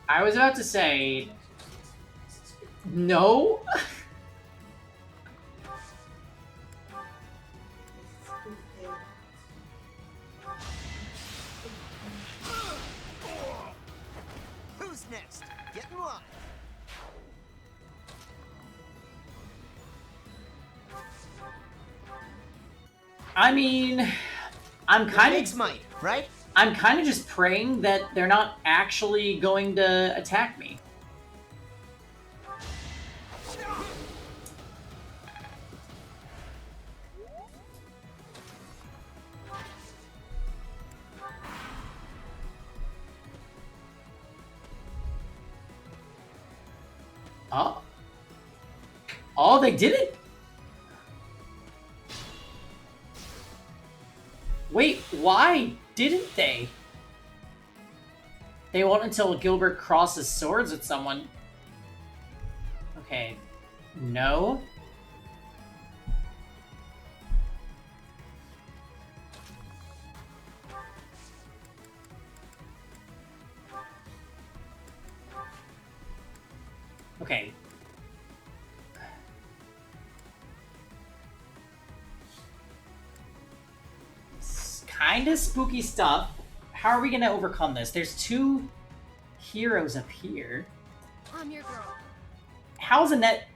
I was about to say... No?
Who's next? Get in line.
I mean... I'm kind of...
might, right?
I'm kind of just praying that they're not actually going to attack me. Oh. Oh, they didn't? Wait, why didn't they? They won't until Gilbert crosses swords with someone. Okay. No. Okay. Kind of spooky stuff. How are we gonna overcome this? There's two heroes up here.
I'm your girl.
How's Annette?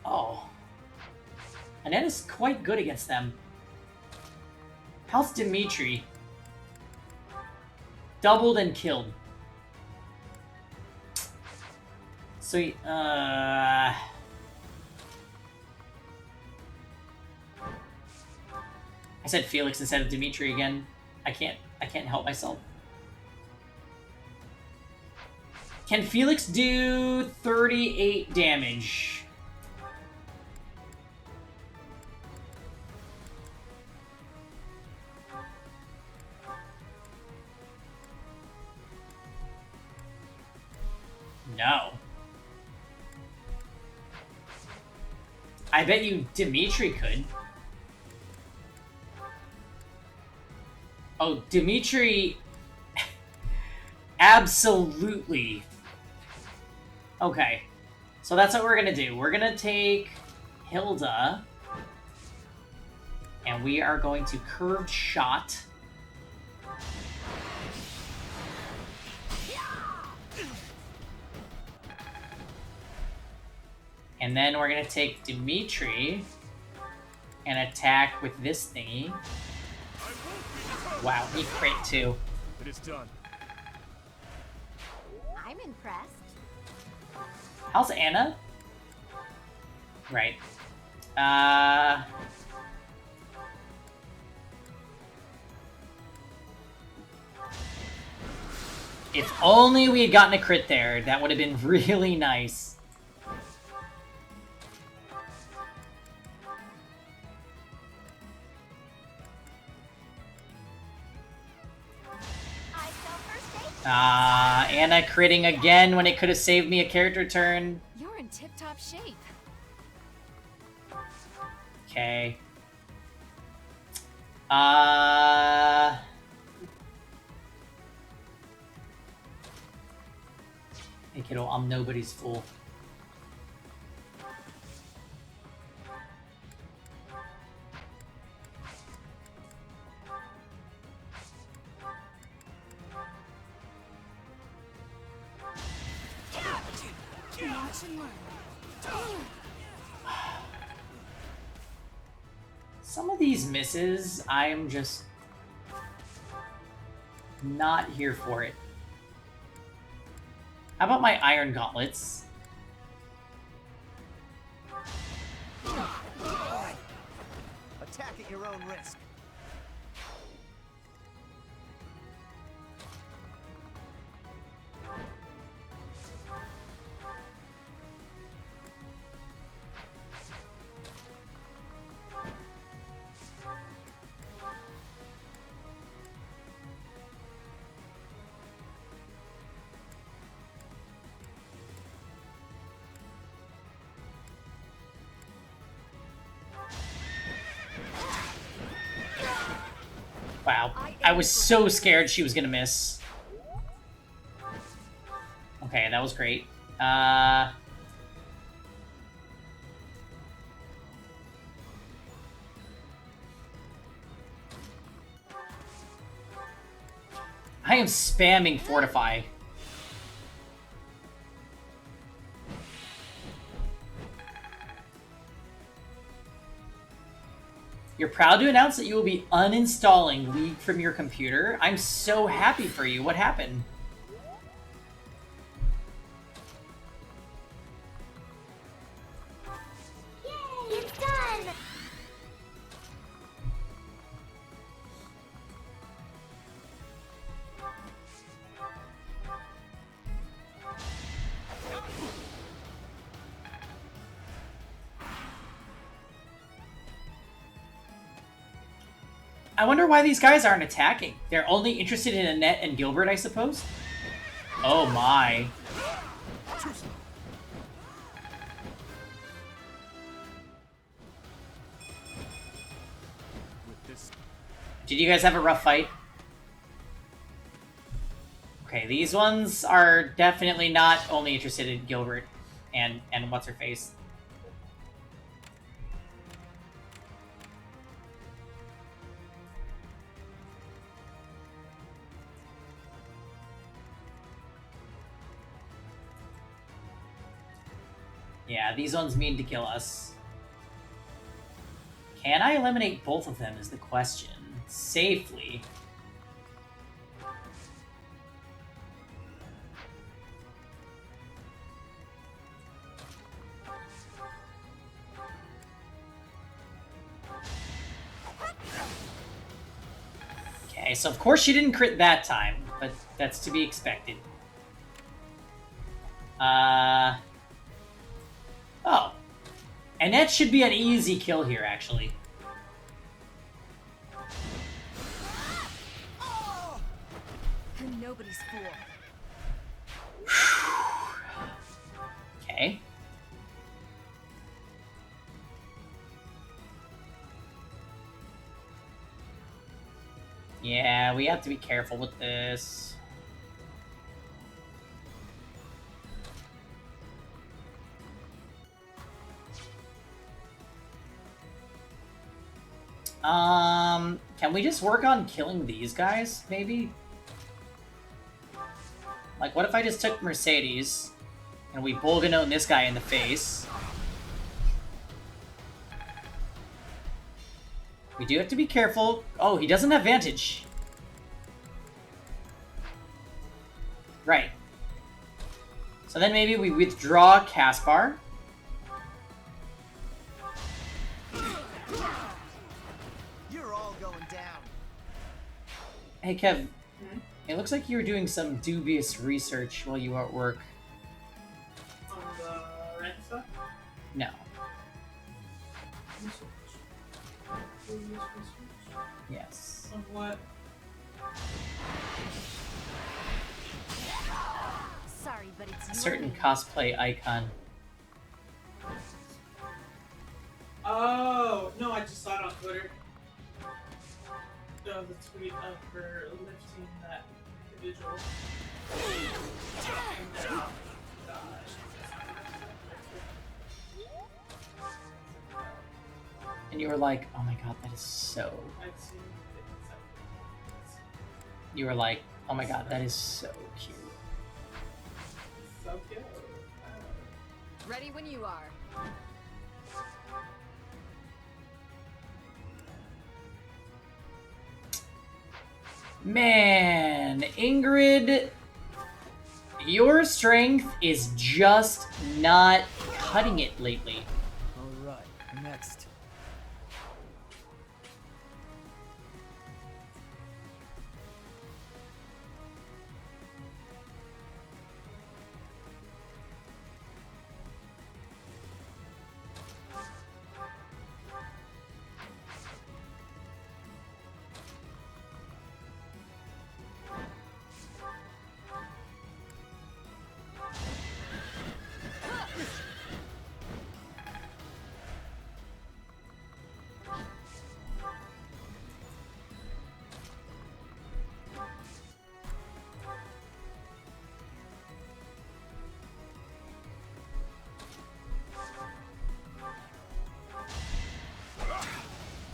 Oh. Annette is quite good against them. How's Dimitri? Doubled and killed. So, I said Felix instead of Dimitri again. I can't help myself. Can Felix do 38 damage? No. I bet you Dimitri could. Oh, Dimitri... Absolutely. Okay. So that's what we're gonna do. We're gonna take Hilda. And we are going to curved shot. And then we're gonna take Dimitri and attack with this thingy. Wow, he crit too.
It is done.
I'm impressed.
How's Anna? Right. If only we had gotten a crit there, that would have been really nice. Anna critting again when it could have saved me a character turn.
You're in tip-top shape.
Okay. Hey kiddo, I'm nobody's fool. Some of these misses, I'm just not here for it. How about my iron gauntlets?
Attack at your own risk.
Wow, I was so scared she was gonna miss. Okay, that was great. I am spamming Fortify. You're proud to announce that you will be uninstalling League from your computer? I'm so happy for you. What happened?
Yay! It's done!
I wonder why these guys aren't attacking. They're only interested in Annette and Gilbert, I suppose? Oh my. Did you guys have a rough fight? Okay, these ones are definitely not only interested in Gilbert and what's-her-face. Yeah, these ones mean to kill us. Can I eliminate both of them is the question. Safely. Okay, so of course she didn't crit that time, but that's to be expected. Oh. And that should be an easy kill here, actually.
I'm nobody's fool.
Okay. Yeah, we have to be careful with this. Can we just work on killing these guys, maybe? Like, what if I just took Mercedes and we Bolganone this guy in the face? We do have to be careful. Oh, he doesn't have Vantage. Right. So then maybe we withdraw Caspar.
You're all going down.
Hey, Kev. It looks like you were doing some dubious research while you were at work.
On the rent stuff?
No. Yes.
Of what?
Sorry, but it's
A certain cosplay icon.
Oh, no, I just saw it on Twitter. The tweet of her lifting that individual.
And you were like, oh my god, that is so... You were like, oh my god, that is so cute.
So cute.
Ready when you are.
Man, Ingrid, your strength is just not cutting it lately.
Alright, next.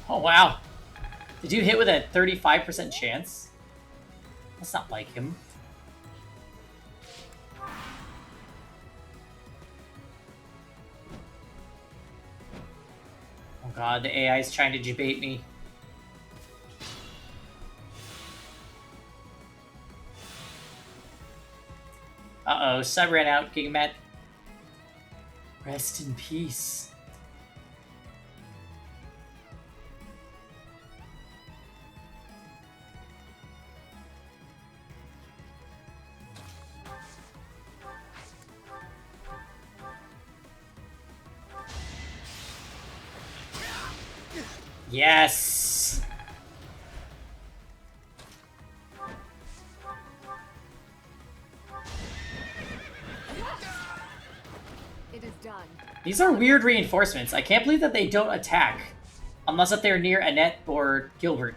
Oh, wow. Did you hit with a 35% chance? That's not like him. Oh god, the AI is trying to debate me. Uh-oh, sub ran out, Gigamet. Rest in peace. Yes!
It is done.
These are weird reinforcements. I can't believe that they don't attack. Unless that they're near Annette or Gilbert.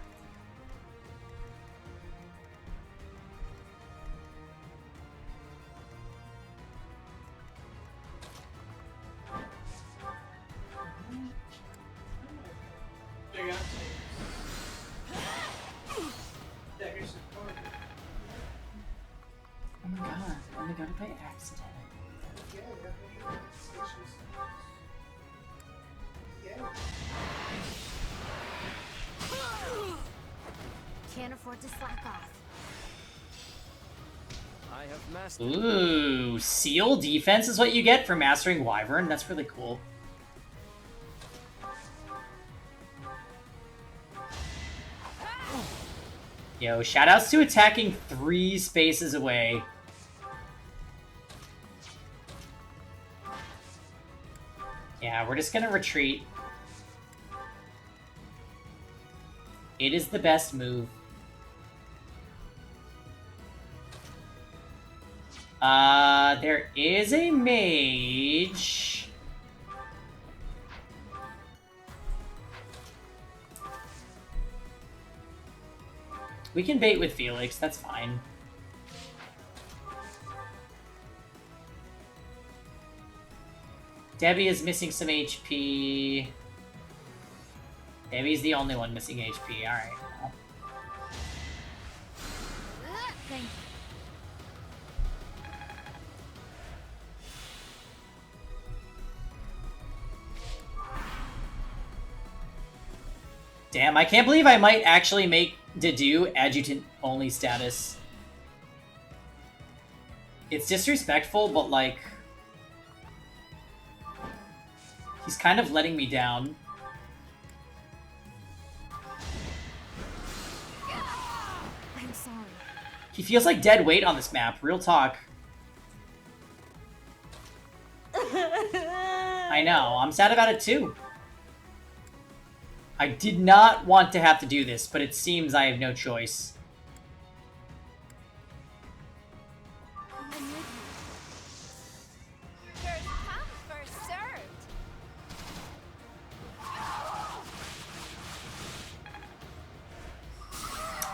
Oh my god, I only got it by accident.
Can't afford to slack off.
I have mastered.
Ooh, seal defense is what you get for mastering Wyvern. That's really cool. Yo, shoutouts to attacking 3 spaces away. Yeah, we're just gonna retreat. It is the best move. There is a mage. We can bait with Felix, that's fine. Debbie is missing some HP. Debbie's the only one missing HP, alright. Well.
Thank you.
Damn, I can't believe I might actually make Dedue adjutant only status. It's disrespectful, but like... he's kind of letting me down.
I'm sorry.
He feels like dead weight on this map, real talk. I know, I'm sad about it too. I did not want to have to do this, but it seems I have no choice.
First come, first served.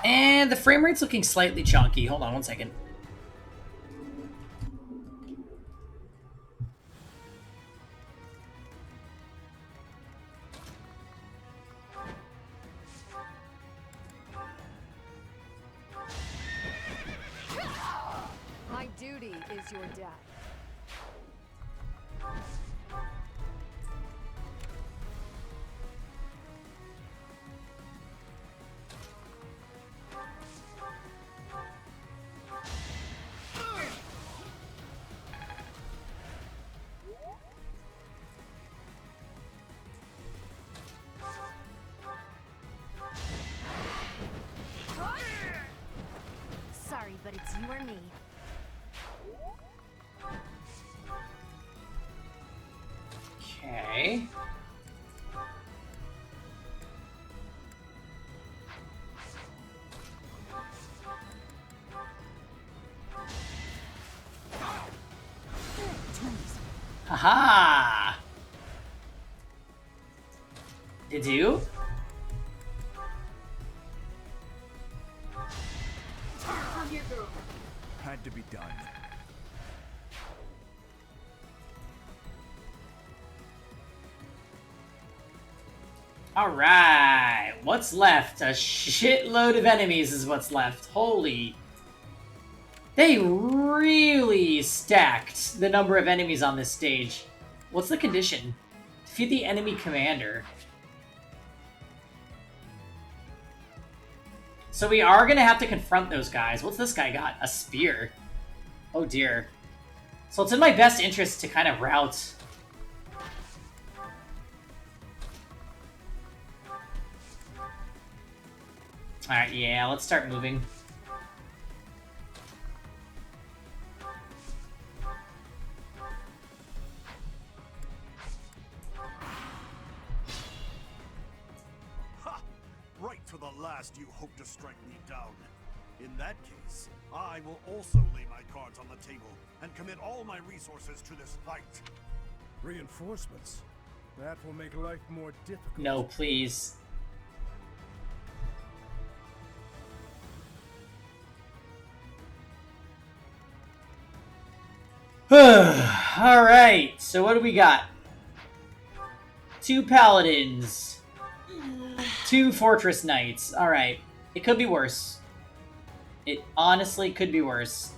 And the frame rate's looking slightly chunky. Hold on one second.
My duty is your death.
Sorry, but it's you or me.
Okay. Haha! Did you?
Had to be done.
Alright, what's left? A shitload of enemies is what's left. Holy... They really stacked the number of enemies on this stage. What's the condition? Defeat the enemy commander. So we are gonna have to confront those guys. What's this guy got? A spear. Oh dear. So it's in my best interest to kind of rout. Alright, yeah, let's start moving.
Ha! Right to the last you hope to strike me down. In that case, I will also lay my cards on the table and commit all my resources to this fight.
Reinforcements. That will make life more difficult.
No, please. Alright, so what do we got? 2 paladins. 2 fortress knights. Alright, it could be worse. It honestly could be worse.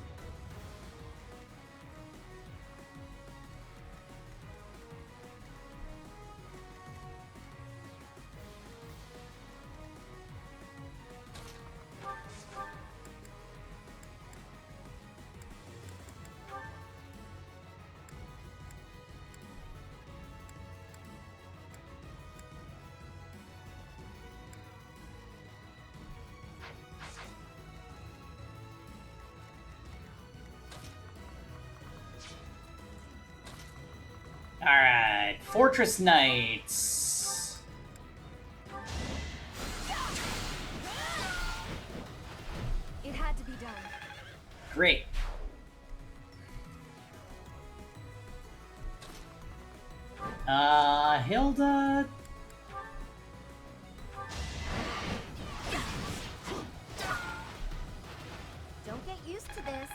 Alright, Fortress Knights.
It had to be done.
Great. Hilda...
used to this.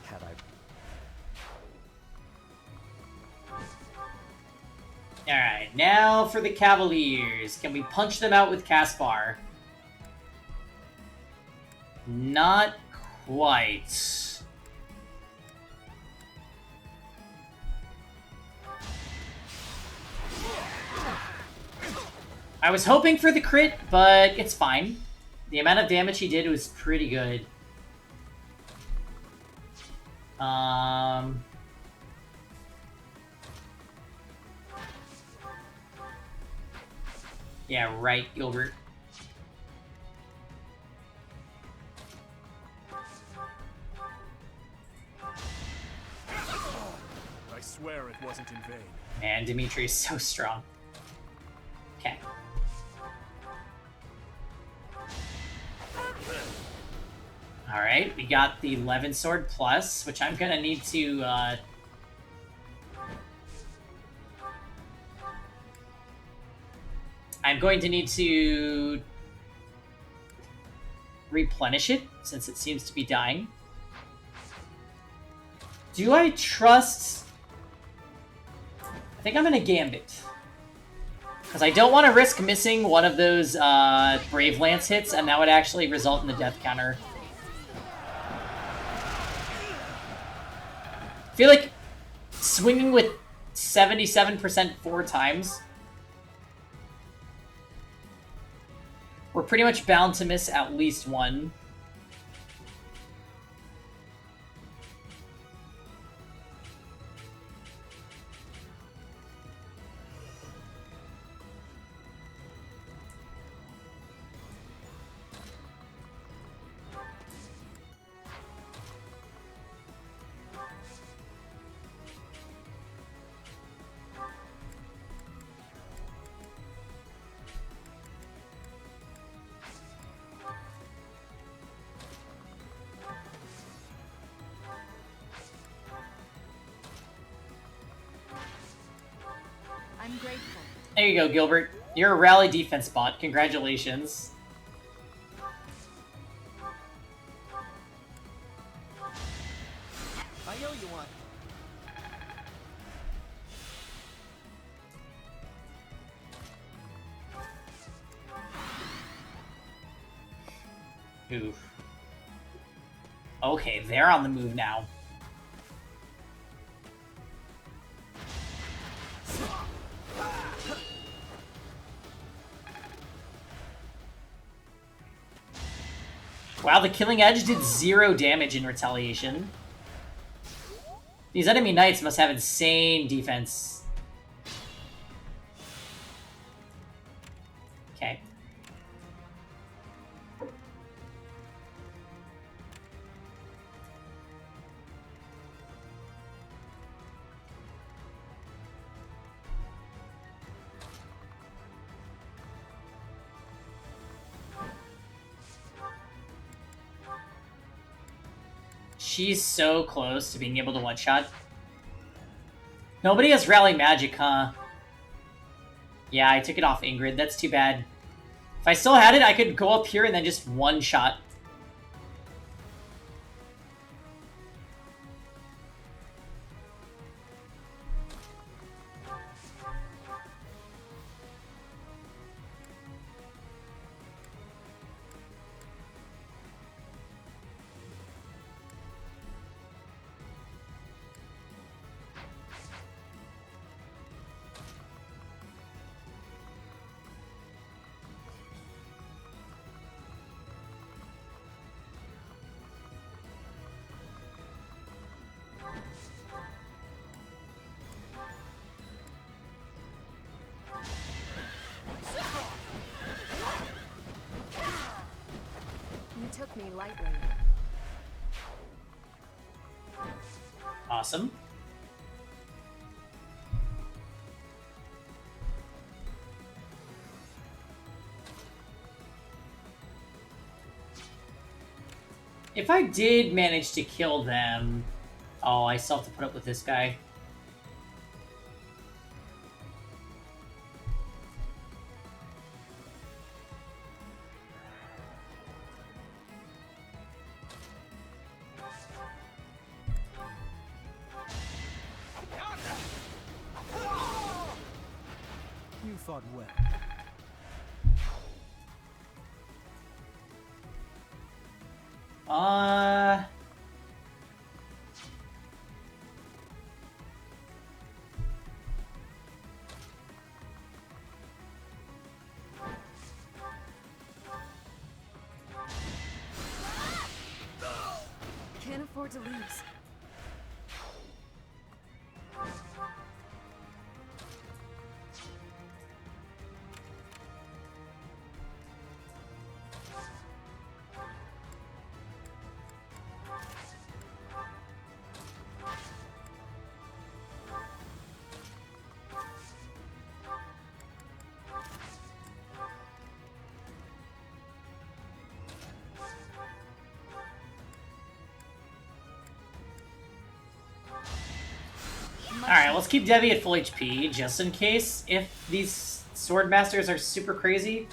Had I...
Alright, now for the Cavaliers. Can we punch them out with Caspar? Not quite. I was hoping for the crit, but it's fine. The amount of damage he did was pretty good. Yeah, right, Gilbert.
I swear it wasn't in vain.
Man, Dimitri is so strong. Okay. Alright, we got the 11 sword plus, which I'm gonna need to, I'm going to need to replenish it, since it seems to be dying. Do I trust... I think I'm gonna Gambit. Because I don't want to risk missing one of those Brave Lance hits, and that would actually result in the death counter. I feel like swinging with 77% 4 times, we're pretty much bound to miss at least one.
I'm grateful.
There you go, Gilbert. You're a rally defense bot. Congratulations.
I owe you one.
Oof. Okay, they're on the move now. Wow, the Killing Edge did 0 damage in retaliation. These enemy knights must have insane defense. Okay. She's so close to being able to one-shot. Nobody has Rally Magic, huh? Yeah, I took it off Ingrid. That's too bad. If I still had it, I could go up here and then just one-shot.
Took me lightly.
Awesome. If I did manage to kill them... Oh, I still have to put up with this guy.
You fought well.
Can't afford to lose.
Alright, let's keep Debbie at full HP, just in case if these sword masters are super crazy.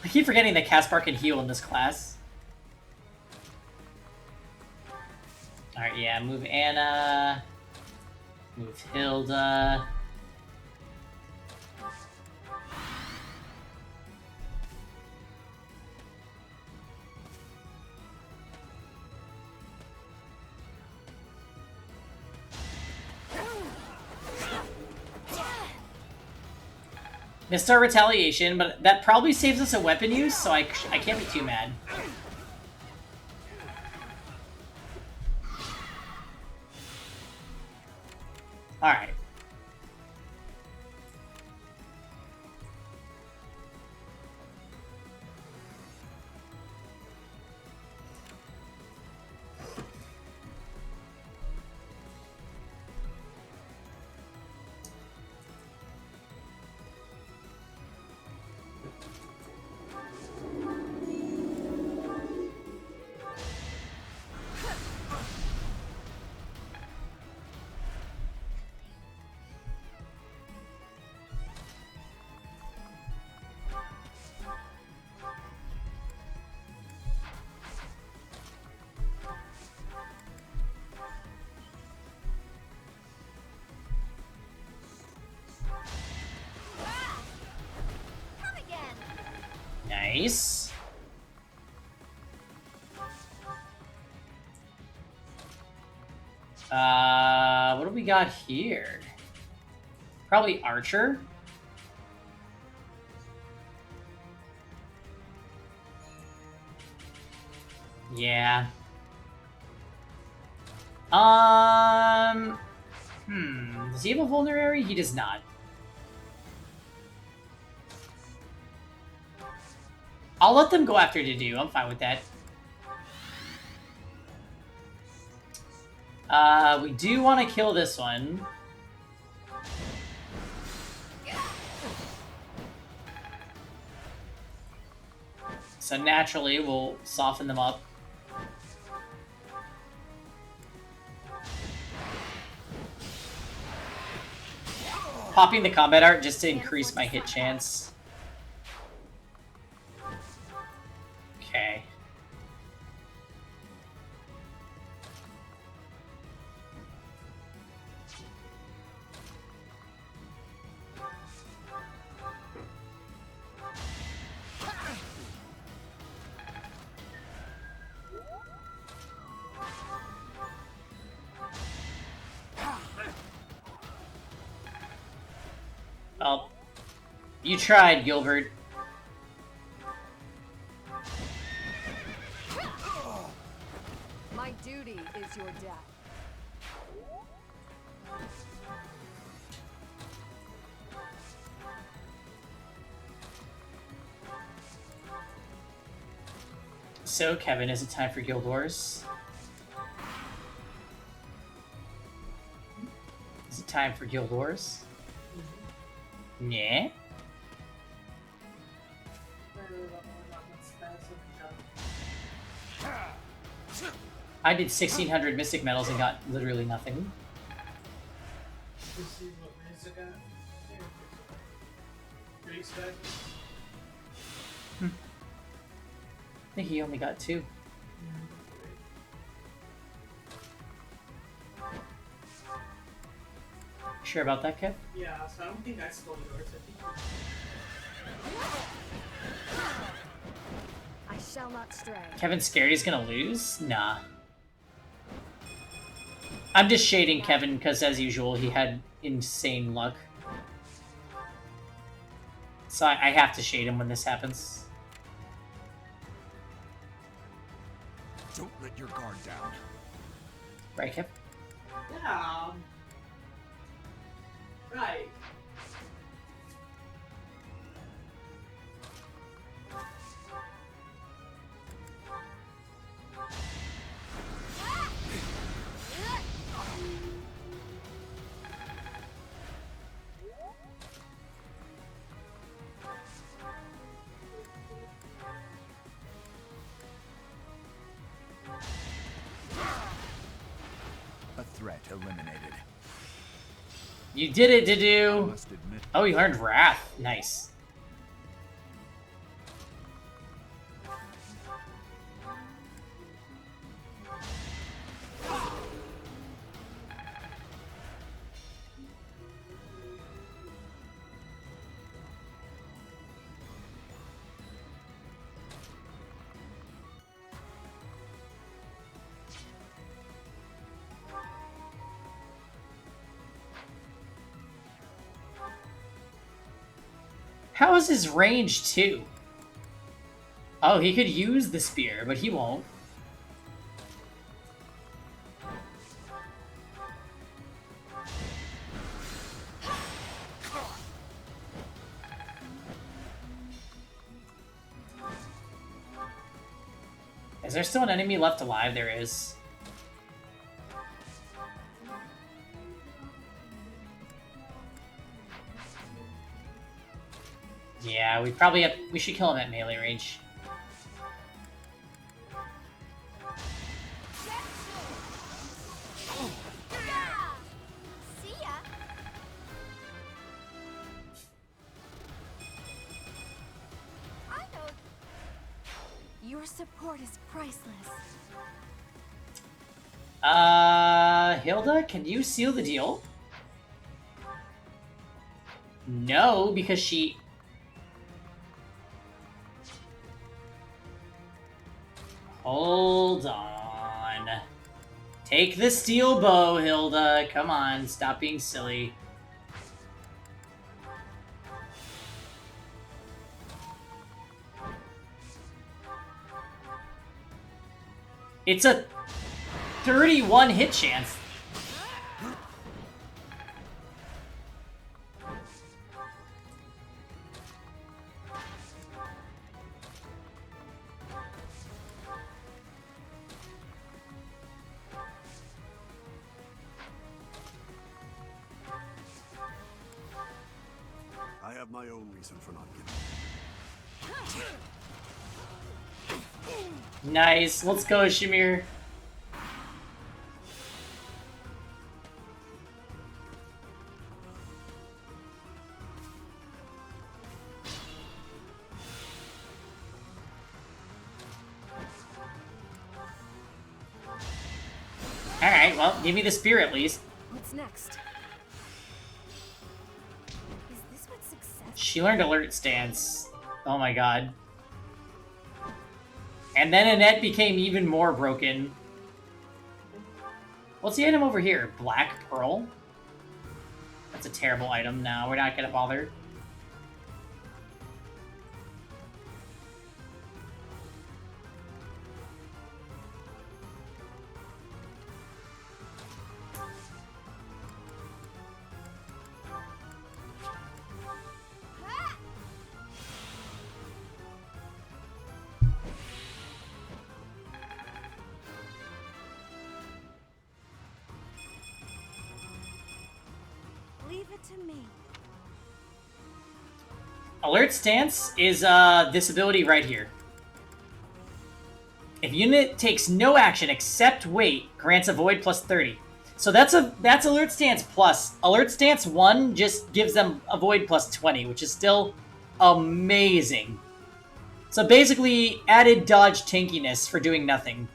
I keep forgetting that Caspar can heal in this class. Alright, yeah, move Anna. Move Hilda. Missed our retaliation, but that probably saves us a weapon use, so I can't be too mad. Alright. Nice. What do we got here? Probably Archer. Yeah. Does he have a vulnerary? He does not. I'll let them go after Dedue. I'm fine with that. We do want to kill this one. So naturally, we'll soften them up. Popping the combat art just to increase my hit chance. Okay. Well, you tried, Gilbert.
My duty is your death.
So, Kevin, is it time for Guild Wars? Is it time for Guild Wars? Yeah. I did 1,600 Mystic Medals and got literally nothing. I think he only got 2. Sure about that, Kev?
Yeah, so I don't think I stole yours.
I shall not stray.
Kevin's scared he's gonna lose? Nah. I'm just shading Kevin because, as usual, he had insane luck. So I have to shade him when this happens.
Don't let your guard down.
Right, Kev?
Yeah. Right.
A threat eliminated.
You did it, Didu! Oh, you learned Wrath. Nice. How is his range, too? Oh, he could use the spear, but he won't. Is there still an enemy left alive? There is. Yeah, we should kill him at melee range.
See ya. I don't.
Your support is priceless.
Hilda, can you seal the deal? No, because she... Hold on. Take the steel bow, Hilda. Come on, stop being silly. It's a 31 hit chance.
I have my own reason for not giving.
Nice. Let's go, Shamir. Alright, well, give me the spear at least.
What's next?
Is this what success?
She learned alert stance. Oh my god. And then Annette became even more broken. What's the item over here? Black Pearl? That's a terrible item now. We're not gonna bother.
Leave it to me.
Alert stance is this ability right here. If unit takes no action except wait, grants a void plus 30. So that's alert stance plus. Alert stance 1 just gives them a void plus 20, which is still amazing. So basically added dodge tankiness for doing nothing.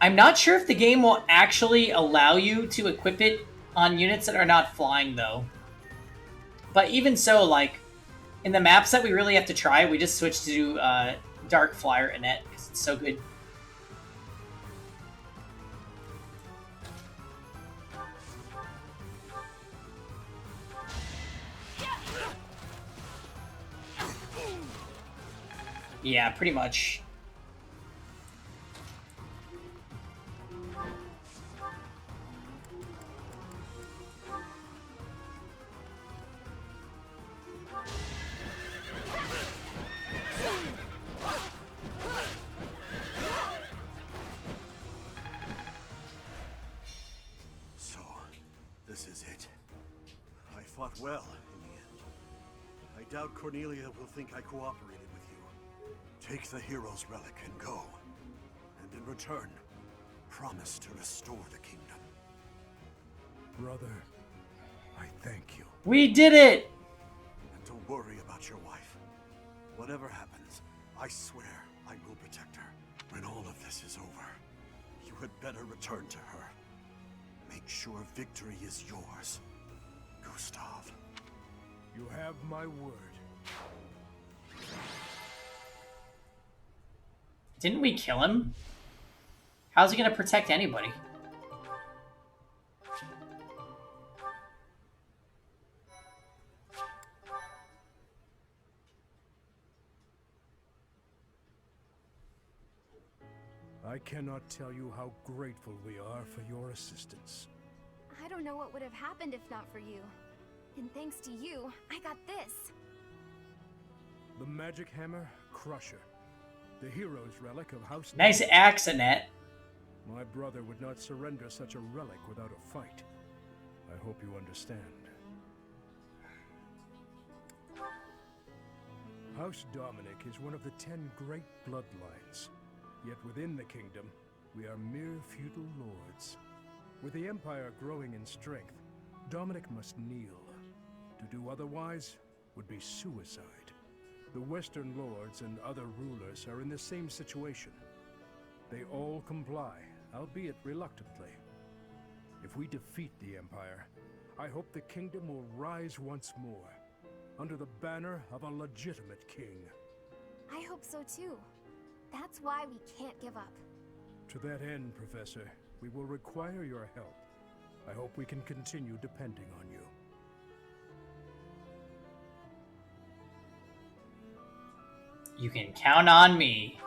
I'm not sure if the game will actually allow you to equip it on units that are not flying, though. But even so, like, in the maps that we really have to try, we just switch to Dark Flyer Annette, because it's so good. Yeah, pretty much.
So, this is it. I fought well in the end. I doubt Cornelia will think I cooperated with you. Take the hero's relic and go. And in return, promise to restore the kingdom.
Brother, I thank you.
We did it!
And don't worry about your wife. Whatever happens, I swear I will protect her. When all of this is over, you had better return to her. Make sure victory is yours, Gustav.
You have my word.
Didn't we kill him? How's he gonna protect anybody?
I cannot tell you how grateful we are for your assistance.
I don't know what would have happened if not for you. And thanks to you, I got this.
The magic hammer, Crusher. The hero's relic of House...
Nice axe, Annette.
My brother would not surrender such a relic without a fight. I hope you understand. House Dominic is one of the 10 great bloodlines. Yet within the kingdom, we are mere feudal lords. With the Empire growing in strength, Dominic must kneel. To do otherwise would be suicide. The Western lords and other rulers are in the same situation. They all comply, albeit reluctantly. If we defeat the Empire, I hope the kingdom will rise once more, under the banner of a legitimate king.
I hope so too. That's why we can't give up.
To that end, Professor, we will require your help. I hope we can continue depending on you.
You can count on me.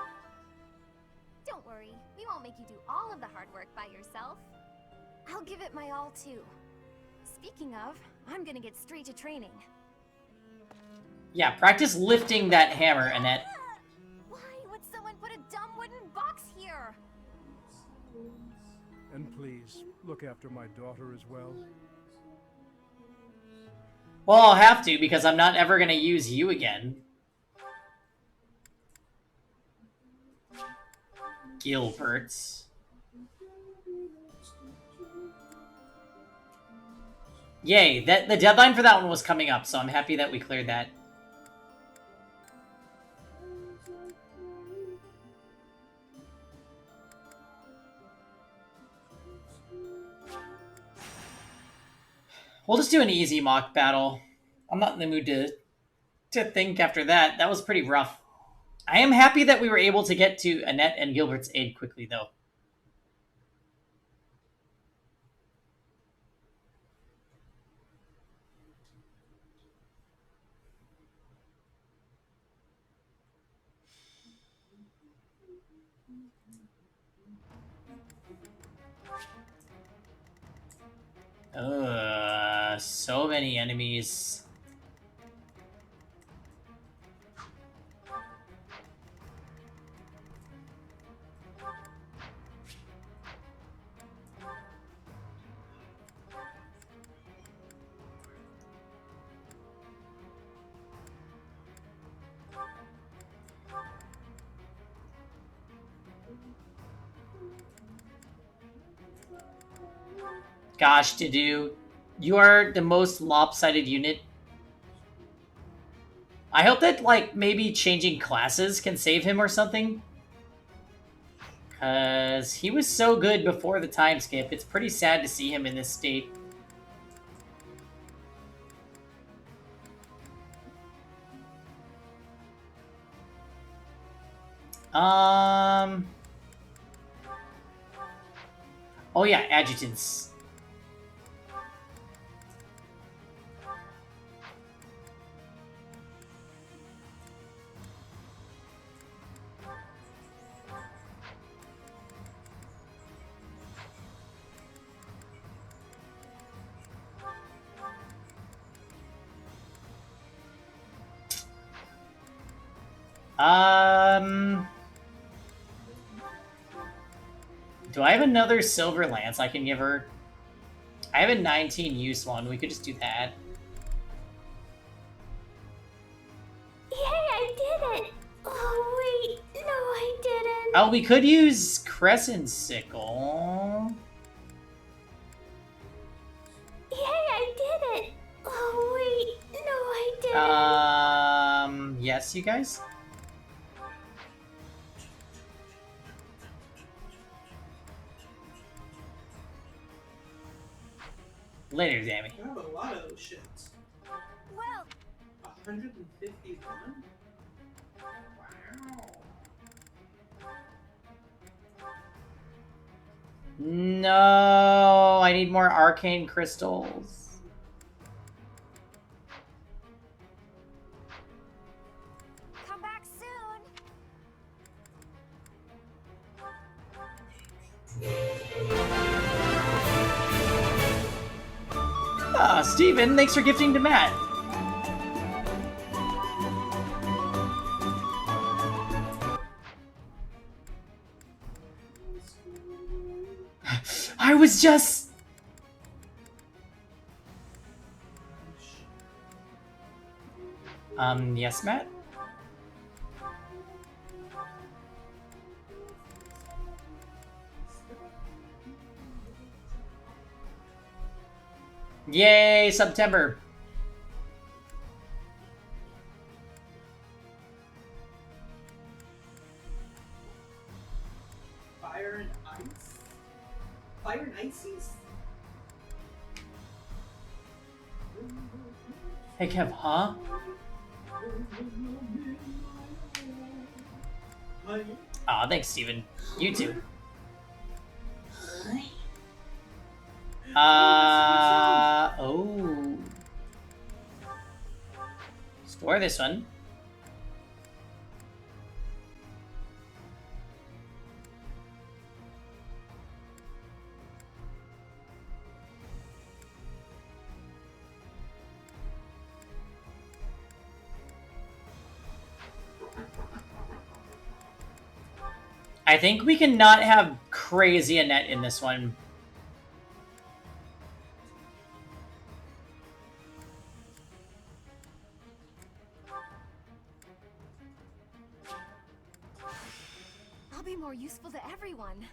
Don't worry, we won't make you do all of the hard work by yourself. I'll give it my all too. Speaking of, I'm gonna get straight to training.
Yeah, practice lifting that hammer, Annette.
Why would someone put a dumb wooden box here?
And please, look after my daughter as well.
Well, I'll have to, because I'm not ever gonna use you again. Gilbert's. Yay, the deadline for that one was coming up, so I'm happy that we cleared that. We'll just do an easy mock battle. I'm not in the mood to think after that. That was pretty rough. I am happy that we were able to get to Annette and Gilbert's aid quickly, though. So many enemies. Gosh, Didu, you are the most lopsided unit. I hope that, like, maybe changing classes can save him or something. Because he was so good before the time skip. It's pretty sad to see him in this state. Oh yeah, adjutants. Do I have another silver lance I can give her? I have a 19 use one. We could just do that.
Yay, I did it! Oh, wait. No, I didn't.
Oh, we could use Crescent Sickle.
Yay, I did it! Oh, wait. No, I didn't.
Yes, you guys? Later, Dammy.
I have a lot of those shits.
Well,
151? Wow.
No, I need more arcane crystals.
come back soon.
Ah, Steven, thanks for gifting to Matt. I was just... Yes, Matt? Yay, September.
Fire and ice? Fire and ices?
Hey, Kev, huh? Aw, thanks, Steven. You too. Oh. Store this one. I think we can not have crazy Annette in this one.
I'll be more useful to everyone.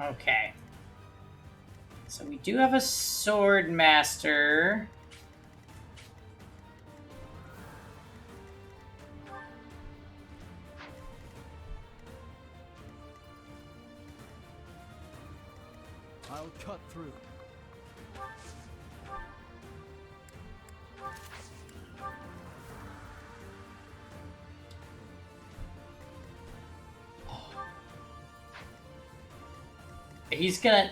Okay. So we do have a sword master.
I'll cut through.
He's gonna...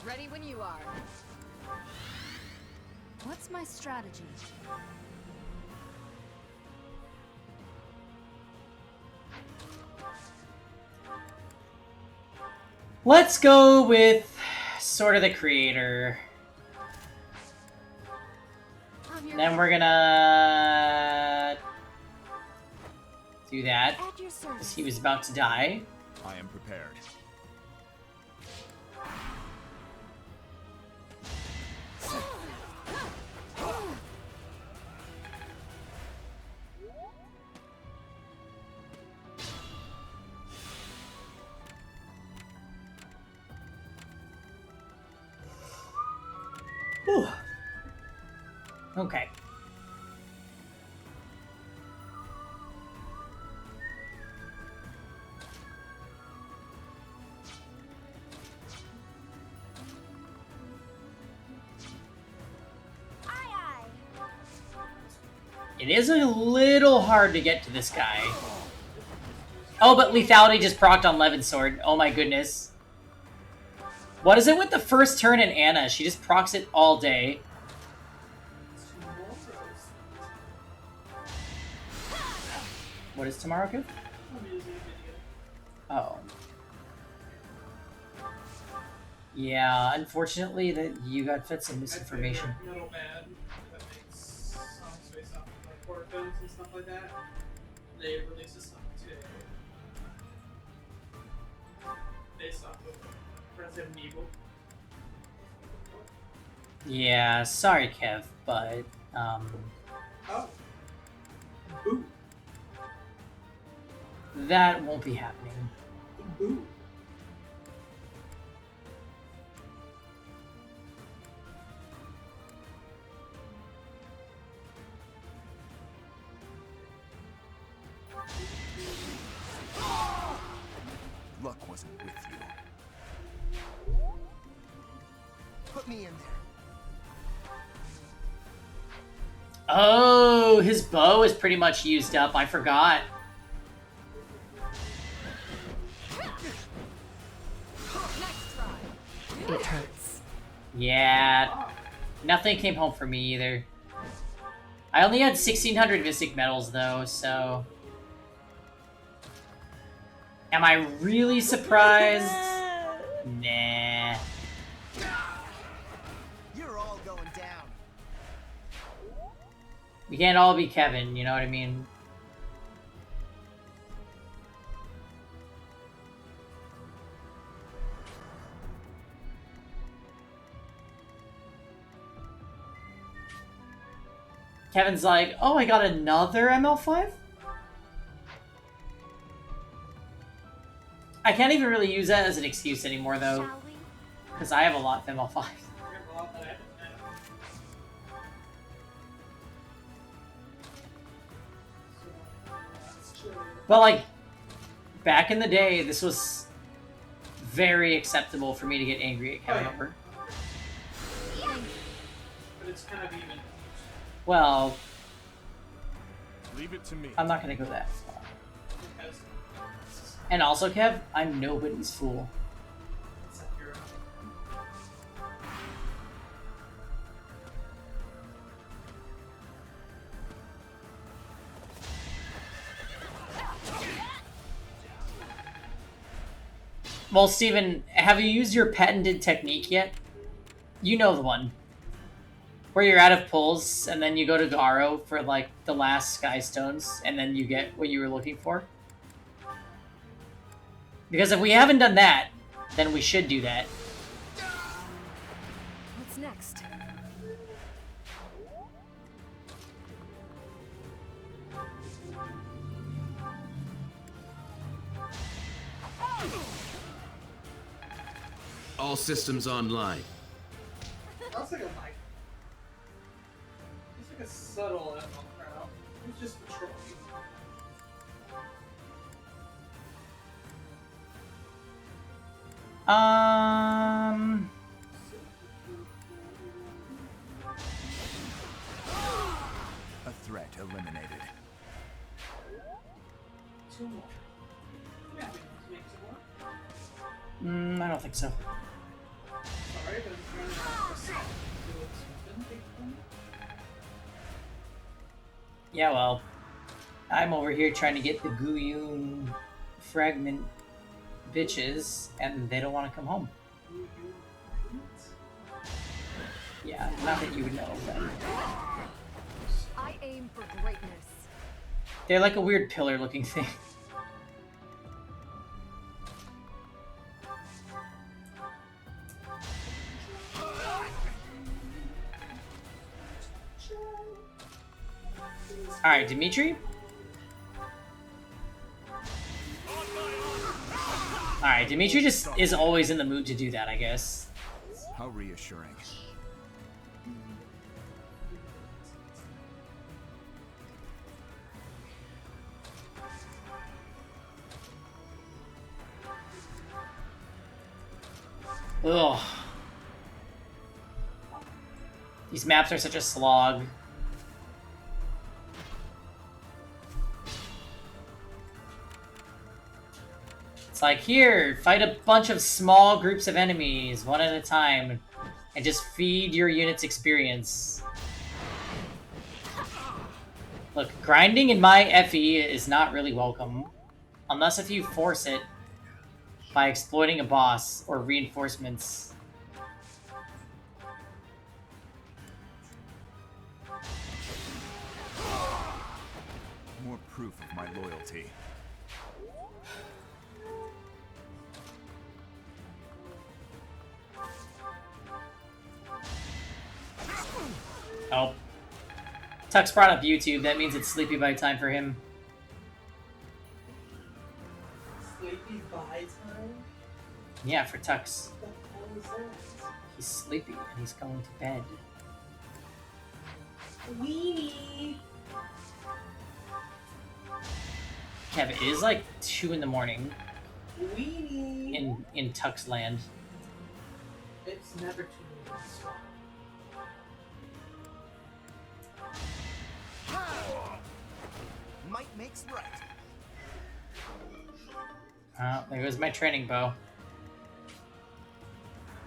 Ready when you are. What's my strategy?
Let's go with Sword of the Creator. Then we're gonna do that.
At your service.
As he was about to die.
I am prepared.
Whew. Okay. It is a little hard to get to this guy. Oh, but lethality just procced on Levin's sword. Oh my goodness. What is it with the first turn in Anna? She just procs it all day. What is tomorrow, Kid? Oh. Yeah, unfortunately, that you got fed some misinformation.
Metal band that makes songs based off of like horror films and stuff like that. They released a song today based off of Resident Evil.
Yeah, sorry, Kev, but
Oh. Boo.
that won't be happening.
Boo.
Luck wasn't with you.
Put me in there.
Oh, his bow is pretty much used up. I forgot.
It hurts.
Yeah, nothing came home for me either. I only had 1,600 Mystic Medals though, so... Am I really surprised? Nah.
You're all going down.
We can't all be Kevin, you know what I mean? Kevin's like, oh, I got another ML5? I can't even really use that as an excuse anymore, though. Because I have a lot of ML5s. But, like, back in the day, this was very acceptable for me to get angry at Kevin over.
But it's kind of even.
Well,
Leave it to me.
I'm not going to go that far. And also, Kev, I'm nobody's fool. Well, Steven, have you used your patented technique yet? You know the one. Where you're out of pulls, and then you go to Garo for, like, the last Sky Stones, and then you get what you were looking for? Because if we haven't done that, then we should do that.
What's next?
All systems online.
That's like a mic. It's like a subtle echo crowd. It's just patrolling.
A threat eliminated.
Two more. Yeah, we can make two more.
I don't think so.
Sorry, but I'm trying to
Yeah, well, I'm over here trying to get the Guyun fragment bitches, and they don't want to come home. Yeah, not that you would know, but...
I aim for greatness.
They're like a weird pillar-looking thing. Alright, Dimitri? Alright, Dimitri just is always in the mood to do that, I guess.
How reassuring.
Ugh. These maps are such a slog. It's like, here, fight a bunch of small groups of enemies, one at a time, and just feed your unit's experience. Look, grinding in my FE is not really welcome. Unless if you force it by exploiting a boss or reinforcements.
More proof of my loyalty.
Oh. Tux brought up YouTube. That means it's sleepy by time for him.
Sleepy by time?
Yeah, for Tux.
What the hell is that?
He's sleepy and he's going to bed.
Weenie!
Kev, it is like 2 in the morning.
Weenie!
In Tux land.
It's never too late to swap.
Might makes right.
Oh, there goes my training bow.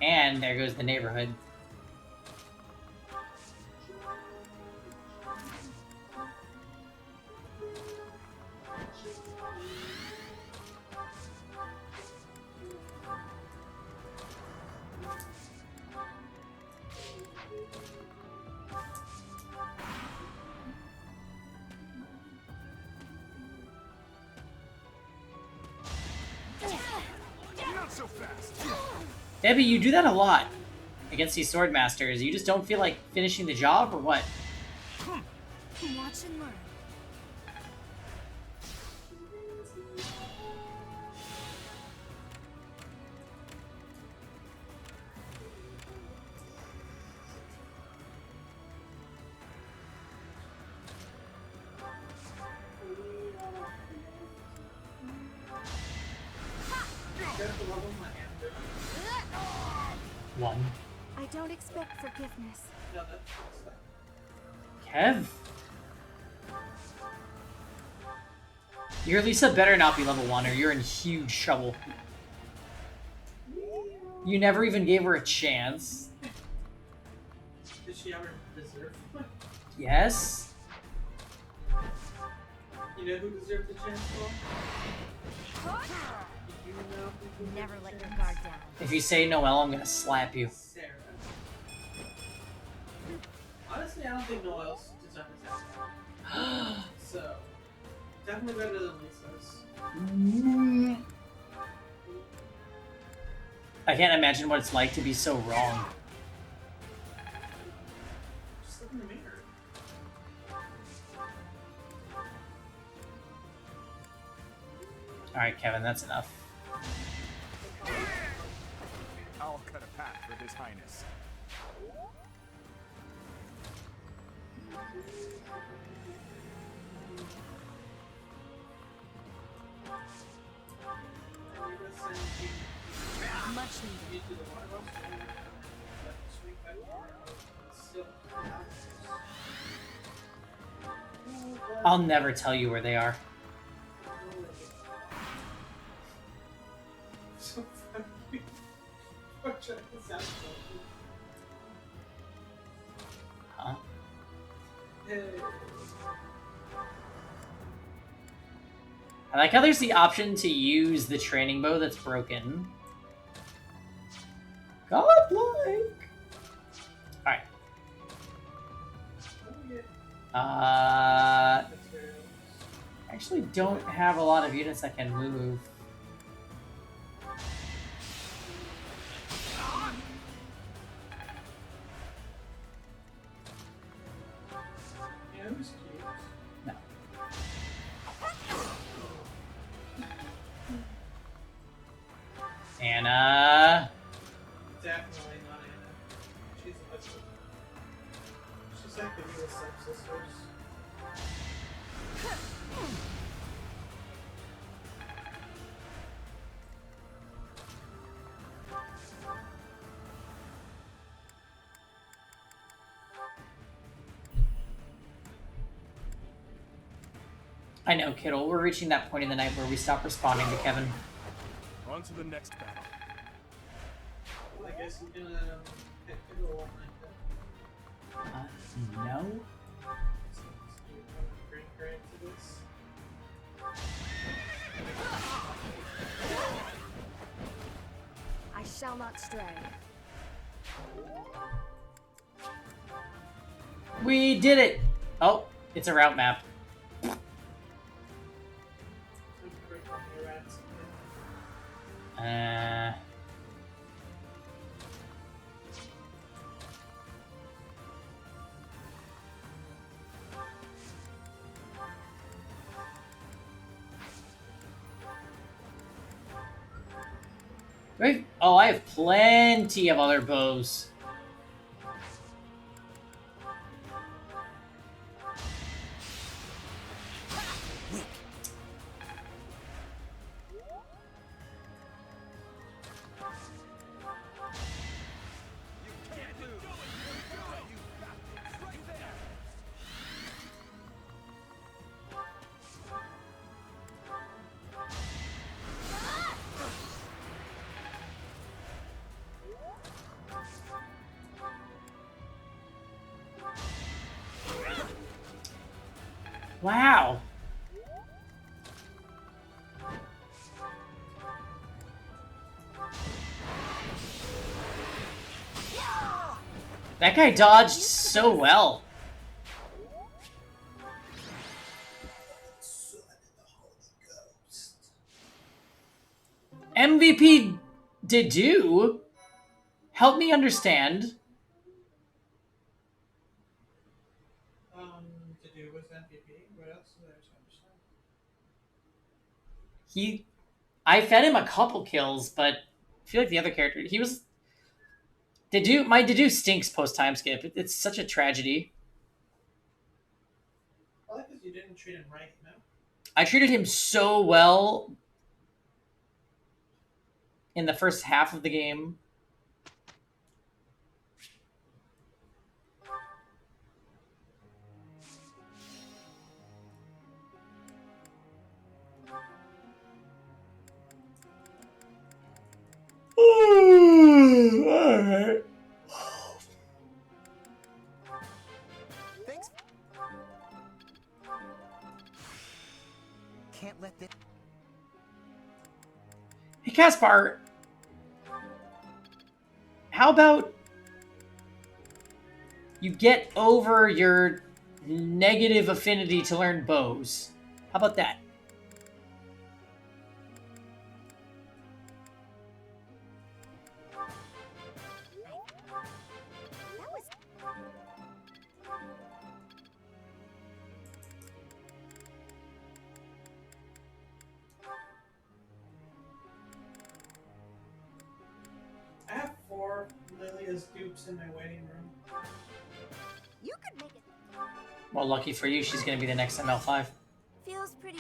And there goes the neighborhood.
Not so fast.
Debbie, you do that a lot against these sword masters. You just don't feel like finishing the job, or what?
Watch and learn.
One.
I don't expect forgiveness.
No, that's
Kev? Your Lisa better not be level 1 or you're in huge trouble. You never even gave her a chance.
Did she ever deserve one?
Yes?
You know who deserved the chance for? You know who
Never let your guard down.
If you say Noelle, I'm gonna slap you.
Sarah. Honestly, I don't think Noelle else deserves that. So, definitely better than Lisa's.
I can't imagine what it's like to be so wrong.
Just look in the mirror.
Alright, Kevin, that's enough.
I'll cut a path for His Highness.
Much needed.
To the water house, but swing back still.
I'll never tell you where they are.
So funny. Or trying to sound
Huh?
Hey.
I like how there's the option to use the training bow that's broken. Godlike! Alright. I actually don't have a lot of units that can move.
Yeah, it was cute.
No. Anna.
Definitely not Anna. She's a bitch. She's like the newest stepsisters.
I know, Kittle. We're reaching that point in the night where we stop responding to Kevin.
On to the next battle.
Well, I guess you can hit the goal like that.
No.
So you want to bring her into this?
I shall not stray.
We did it! Oh, it's a route map. Right? Oh, I have plenty of other bows. Wow. That guy dodged so well. MVP Dedu? Help me understand.
To do with MVP? What else is there to understand?
I fed him a couple kills, but I feel like the other character, he was... my Dedu stinks post-time skip. It's such a tragedy.
I like that you didn't treat him right, you know?
I treated him so well in the first half of the game. Alright.
Thanks. Can't let this.
Hey, Caspar. How about you get over your negative affinity to learn bows? How about that?
I have 4 Lilia's dupes in my waiting room.
You could make it.
Well, lucky for you, she's going to be the next ML5.
Feels pretty.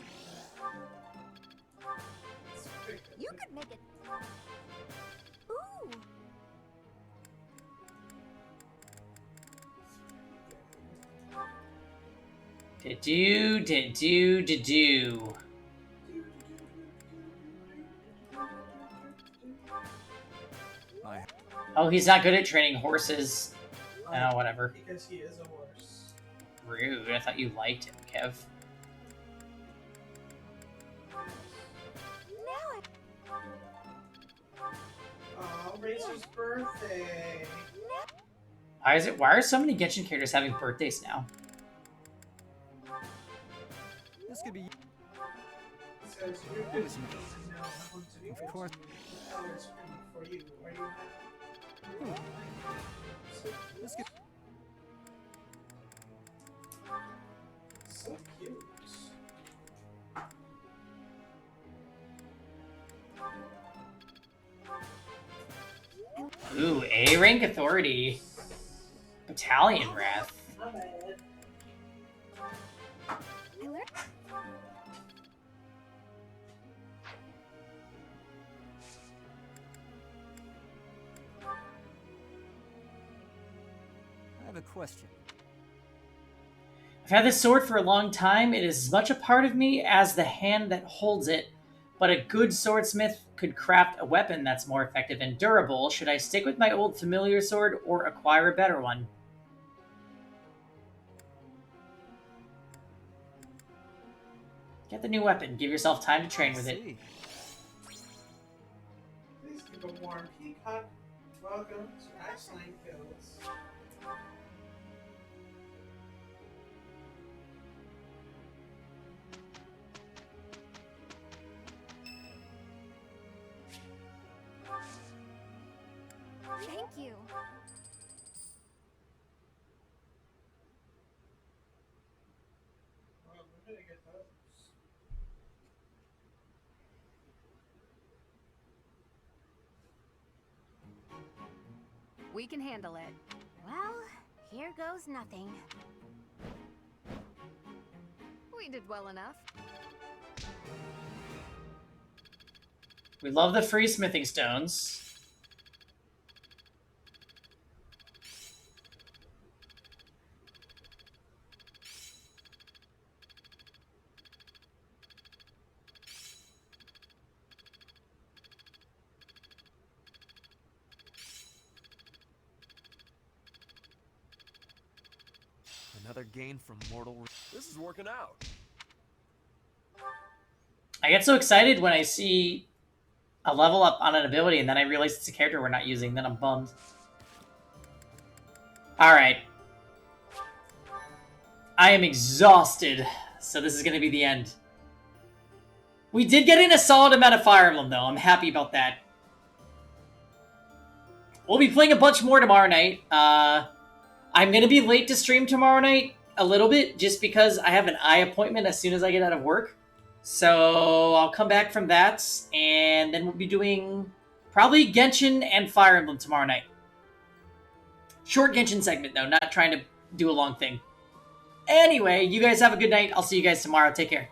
You could make it. Ooh.
Do. Oh, he's not good at training horses. Oh, whatever.
Because he is a horse.
Rude. I thought you liked him, Kev.
Oh, Razor's birthday.
Why are so many Genshin characters having birthdays now?
This could be.
Because you're good to me, you know, I want to be
Of
good
course.
to you. I always come for you. Are you not? So
Let's get.
so cute.
Ooh, A rank authority. Battalion Wrath.
My bad.
I learned.
I have a question.
I've had this sword for a long time. It is as much a part of me as the hand that holds it. But a good swordsmith could craft a weapon that's more effective and durable. Should I stick with my old familiar sword or acquire a better one? Get the new weapon. Give yourself time to train with it.
Please keep a warm peacock. Welcome to Ashline Hills.
Thank you.
Well, we're gonna get those.
We can handle it.
Well, here goes nothing.
We did well enough.
We love the free smithing stones.
Another gain from mortal.
This is working out.
I get so excited when I see a level up on an ability and then I realize it's a character we're not using. Then I'm bummed. Alright. I am exhausted, so this is going to be the end. We did get in a solid amount of Fire Emblem, though. I'm happy about that. We'll be playing a bunch more tomorrow night. I'm going to be late to stream tomorrow night a little bit, just because I have an eye appointment as soon as I get out of work. So I'll come back from that, and then we'll be doing probably Genshin and Fire Emblem tomorrow night. Short Genshin segment, though, not trying to do a long thing. Anyway, you guys have a good night. I'll see you guys tomorrow. Take care.